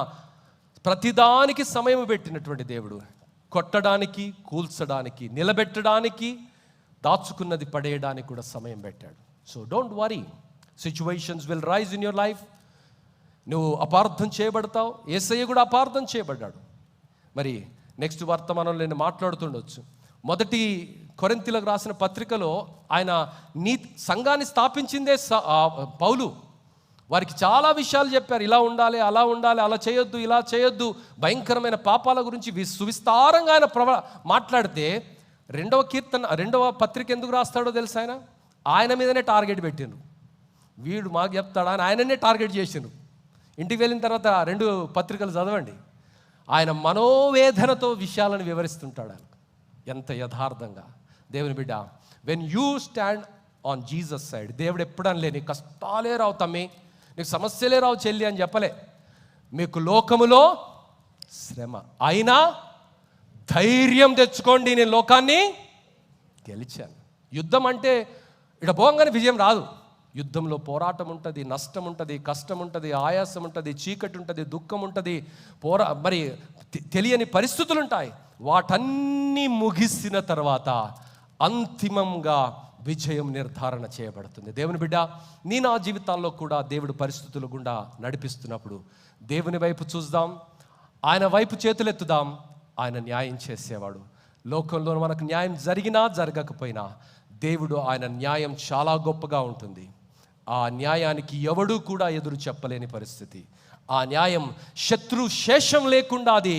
ప్రతిదానికి సమయం పెట్టినటువంటి దేవుడు కొట్టడానికి, కూల్చడానికి, నిలబెట్టడానికి, దాచుకున్నది పడేయడానికి కూడా సమయం పెట్టాడు. So don't worry, situations will rise in your life. నువ్వు అపార్థం చేయబడతావు. యేసయ్య కూడా అపార్థం చేయబడ్డాడు. మరి నెక్స్ట్ వర్తమానంలో నేను మాట్లాడుతుండొచ్చు. 1 కొరింథీయులకు రాసిన పత్రికలో ఆయన సంఘాన్ని స్థాపించిందే పౌలు. వారికి చాలా విషయాలు చెప్పారు. ఇలా ఉండాలి, అలా ఉండాలి, అలా చేయొద్దు, ఇలా చేయొద్దు, భయంకరమైన పాపాల గురించి సువిస్తారంగా ఆయన మాట్లాడితే 2వ పత్రిక ఎందుకు రాస్తాడో తెలుసు? ఆయన మీదనే టార్గెట్ పెట్టిండ్రు. వీడు మాకు చెప్తాడా అని ఆయననే టార్గెట్ చేసిండ్రు. ఇంటికి వెళ్ళిన తర్వాత 2 పత్రికలు చదవండి. ఆయన మనోవేదనతో విషయాలను వివరిస్తుంటాడు. ఆయన ఎంత యథార్థంగా. దేవుని బిడ్డ, when you stand on Jesus side, దేవుడు ఎప్పుడనలే నీ కష్టాలే రావు తమ్మి, నీకు సమస్యలే రావు చెల్లి అని చెప్పలే. మీకు లోకములో శ్రమ అయినా ధైర్యం తెచ్చుకోండి, నేను లోకాన్ని గెలిచాను. యుద్ధం అంటే ఇక్కడ పోగానే విజయం రాదు. యుద్ధంలో పోరాటం ఉంటుంది, నష్టం ఉంటుంది, కష్టం ఉంటుంది, ఆయాసం ఉంటుంది, చీకటి ఉంటుంది, దుఃఖం ఉంటుంది, మరి తెలియని పరిస్థితులు ఉంటాయి. వాటన్నీ ముగిసిన తర్వాత అంతిమంగా విజయం నిర్ధారణ చేయబడుతుంది. దేవుని బిడ్డ, నా జీవితాల్లో కూడా దేవుడు పరిస్థితుల గుండా నడిపిస్తున్నప్పుడు దేవుని వైపు చూద్దాం, ఆయన వైపు చేతులెత్తుదాం. ఆయన న్యాయం చేసేవాడు. లోకంలో మనకు న్యాయం జరిగినా జరగకపోయినా దేవుడు, ఆయన న్యాయం చాలా గొప్పగా ఉంటుంది. ఆ న్యాయానికి ఎవడూ కూడా ఎదురు చెప్పలేని పరిస్థితి. ఆ న్యాయం శత్రు శేషం లేకుండా అది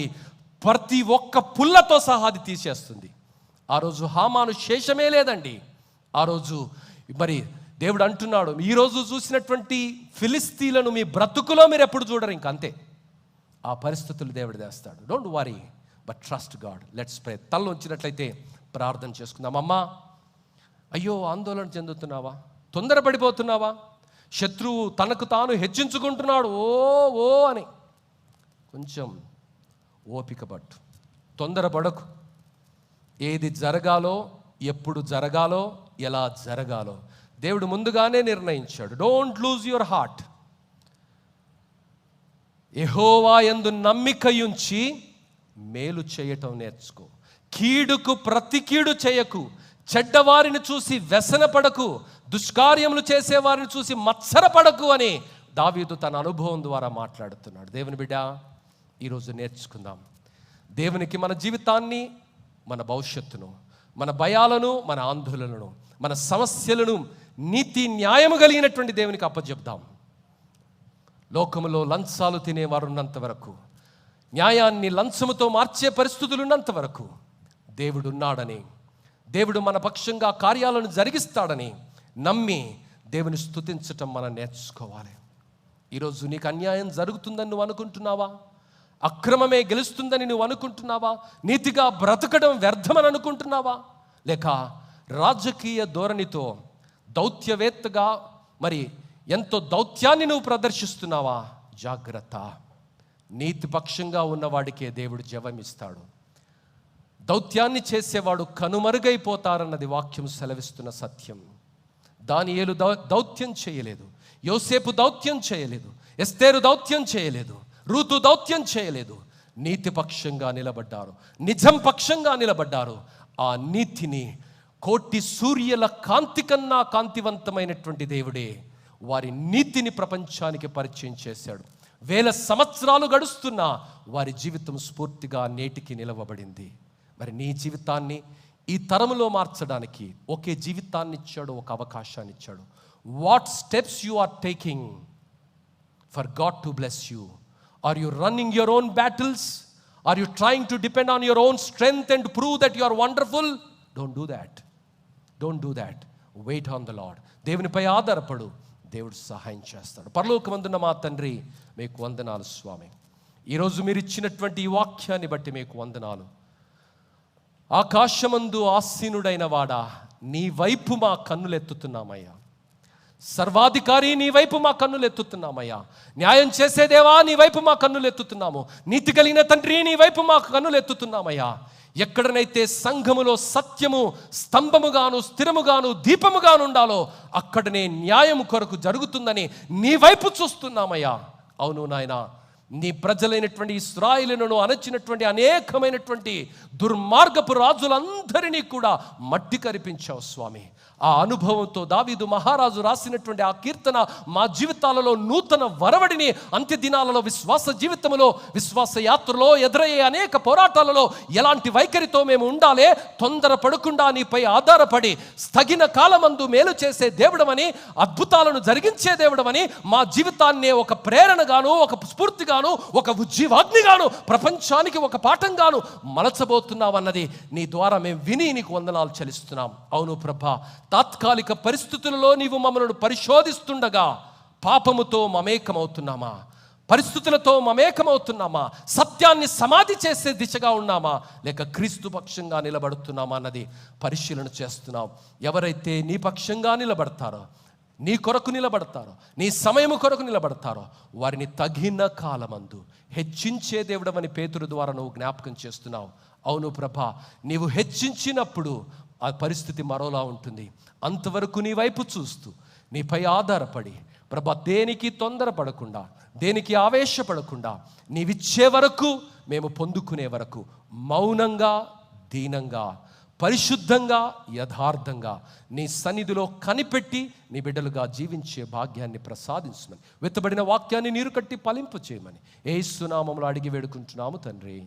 ప్రతి ఒక్క పుల్లతో సహా అది తీసేస్తుంది. ఆ రోజు హామాను శేషమే లేదండి. ఆ రోజు మరి దేవుడు అంటున్నాడు, ఈరోజు చూసినటువంటి ఫిలిస్తీన్లను మీ బ్రతుకులో మీరు ఎప్పుడు చూడరు. ఇంకంతే ఆ పరిస్థితులు దేవుడు చేస్తాడు. Don't worry, but trust God. Let's pray. తలలో ఉంచినట్లయితే ప్రార్థన చేసుకుందాం. అమ్మా, అయ్యో ఆందోళన చెందుతున్నావా? తొందరపడిపోతున్నావా? శత్రువు తనకు తాను హెచ్చించుకుంటున్నాడు ఓ అని. కొంచెం ఓపిక పట్టు, తొందరపడకు. ఏది జరగాలో, ఎప్పుడు జరగాలో, ఎలా జరగాలో దేవుడు ముందుగానే నిర్ణయించాడు. Don't lose your heart. Yehova యందు నమ్మికయుంచి మేలు చేయటం నేర్చుకో. కీడుకు ప్రతి కీడు చేయకు. చెడ్డవారిని చూసి వ్యసనపడకు. దుష్కార్యములు చేసేవారిని చూసి మత్సరపడకు అని దావీదు తన అనుభవం ద్వారా మాట్లాడుతున్నాడు. దేవుని బిడ్డ, ఈరోజు నేర్చుకుందాం. దేవునికి మన జీవితాన్ని, మన భవిష్యత్తును, మన భయాలను, మన ఆందోళనలను, మన సమస్యలను నీతి న్యాయము కలిగినటువంటి దేవునికి అప్పచెప్దాం. లోకములో లంచాలు తినేవారు ఉన్నంత వరకు, న్యాయాన్ని లంచముతో మార్చే పరిస్థితులు ఉన్నంత వరకు దేవుడు ఉన్నాడని, దేవుడు మన పక్షంగా కార్యాలను జరిగిస్తాడని నమ్మి దేవుని స్తుతించటం మనం నేర్చుకోవాలి. ఈరోజు నీకు అన్యాయం జరుగుతుందని నువ్వు అనుకుంటున్నావా? అక్రమమే గెలుస్తుందని నువ్వు అనుకుంటున్నావా? నీతిగా బ్రతకడం వ్యర్థమని అనుకుంటున్నావా? లేక రాజకీయ ధోరణితో దౌత్యవేత్తగా మరి ఎంతో దౌత్యాన్ని నువ్వు ప్రదర్శిస్తున్నావా? జాగ్రత్త. నీతిపక్షంగా ఉన్నవాడికే దేవుడు జవమిస్తాడు. దౌత్యాన్ని చేసేవాడు కనుమరుగైపోతారన్నది వాక్యం సెలవిస్తున్న సత్యం. దానియేలు దౌత్యం చేయలేదు, యోసేపు దౌత్యం చేయలేదు, ఎస్తేరు దౌత్యం చేయలేదు, రూతు దౌత్యం చేయలేదు. నీతిపక్షంగా నిలబడ్డారు, నిజం పక్షంగా నిలబడ్డారు. ఆ నీతిని కోటి సూర్యుల కాంతి కన్నా కాంతివంతమైనటువంటి దేవుడే వారి నీతిని ప్రపంచానికి పరిచయం చేశాడు. 1000 సంవత్సరాలు గడుస్తున్నా వారి జీవితం స్ఫూర్తిగా నేటికి నిలవబడింది. మరి నీ జీవితాన్ని ఈ తరములో మార్చడానికి ఒకే జీవితాన్ని ఇచ్చాడు, ఒక అవకాశాన్ని ఇచ్చాడు. What steps you are taking for God to bless you? Are you running your own battles? Are you trying to depend on your own strength and prove that you are wonderful? Don't do that. Don't do that. Wait on the Lord. దేవునిపై ఆధారపడు, దేవుడు సహాయం చేస్తాడు. పరలోకమందున్న మా తండ్రి, మీకు వందనాలు స్వామి. ఈరోజు మీరు ఇచ్చినటువంటి ఈ వాక్యాన్ని బట్టి మీకు వందనాలు. ఆకాశమందు ఆసీనుడైన వాడా, నీ వైపు మా కన్నులు ఎత్తుతున్నామయ్యా. సర్వాధికారి, నీ వైపు మా కన్నులు ఎత్తుతున్నామయ్యా. న్యాయం చేసేదేవా, నీ వైపు మా కన్నులు ఎత్తుతున్నాము. నీతి కలిగిన తండ్రి, నీ వైపు మా కన్నులు ఎత్తుతున్నామయ్యా. ఎక్కడనైతే సంఘములో సత్యము స్తంభముగాను స్థిరముగాను దీపముగాను ఉండాలో అక్కడనే న్యాయం కొరకు జరుగుతుందని నీ వైపు చూస్తున్నామయ్యా. అవును నాయనా, నీ ప్రజలైనటువంటి ఇశ్రాయేలును అణచినటువంటి అనేకమైనటువంటి దుర్మార్గపు రాజులందరినీ కూడా మట్టి కరిపించావు స్వామి. ఆ అనుభవంతో దావీదు మహారాజు రాసినటువంటి ఆ కీర్తన మా జీవితాలలో నూతన వరవడిని, అంత్య దినాలలో విశ్వాస జీవితంలో, విశ్వాస యాత్రలో ఎదురయ్యే అనేక పోరాటాలలో ఎలాంటి వైఖరితో మేము ఉండాలి, తొందరపడకుండా నీపై ఆధారపడి స్థగిన కాలమందు మేలు చేసే దేవుడమని, అద్భుతాలను జరిగించే దేవుడమని మా జీవితాన్నే ఒక ప్రేరణగాను, ఒక స్ఫూర్తిగాను, ఒక ఉజ్జీవాగ్నిగాను, ప్రపంచానికి ఒక పాఠంగాను మలచబోతున్నావన్నది నీ ద్వారా మేము విని నీకు వందనాలు చెల్లిస్తున్నాం. అవును ప్రభా, తాత్కాలిక పరిస్థితులలో నీవు మమ్మల్ని పరిశోధిస్తుండగా పాపముతో మమేకమవుతున్నామా, పరిస్థితులతో మమేకమవుతున్నామా, సత్యాన్ని సమాధి చేసే దిశగా ఉన్నామా, లేక క్రీస్తు పక్షంగా నిలబడుతున్నామా అన్నది పరిశీలన చేస్తున్నాం. ఎవరైతే నీ పక్షంగా నిలబడతారో, నీ కొరకు నిలబడతారో, నీ సమయము కొరకు నిలబడతారో వారిని తగిన కాలమందు హెచ్చించే దేవుడమని పేతురు ద్వారా నువ్వు జ్ఞాపకం చేస్తున్నావు. అవును ప్రభా, నీవు హెచ్చించినప్పుడు ఆ పరిస్థితి మరోలా ఉంటుంది. అంతవరకు నీ వైపు చూస్తూ, నీపై ఆధారపడి ప్రభా, దేనికి తొందరపడకుండా, దేనికి ఆవేశపడకుండా, నీవిచ్చే వరకు, మేము పొందుకునే వరకు మౌనంగా, దీనంగా, పరిశుద్ధంగా, యథార్థంగా నీ సన్నిధిలో కనిపెట్టి నీ బిడ్డలుగా జీవించే భాగ్యాన్ని ప్రసాదించమని, వెత్తబడిన వాక్యాన్ని నీరు కట్టి ఫలింపు చేయమని యేసు నామములో అడిగి వేడుకుంటున్నాము తండ్రి.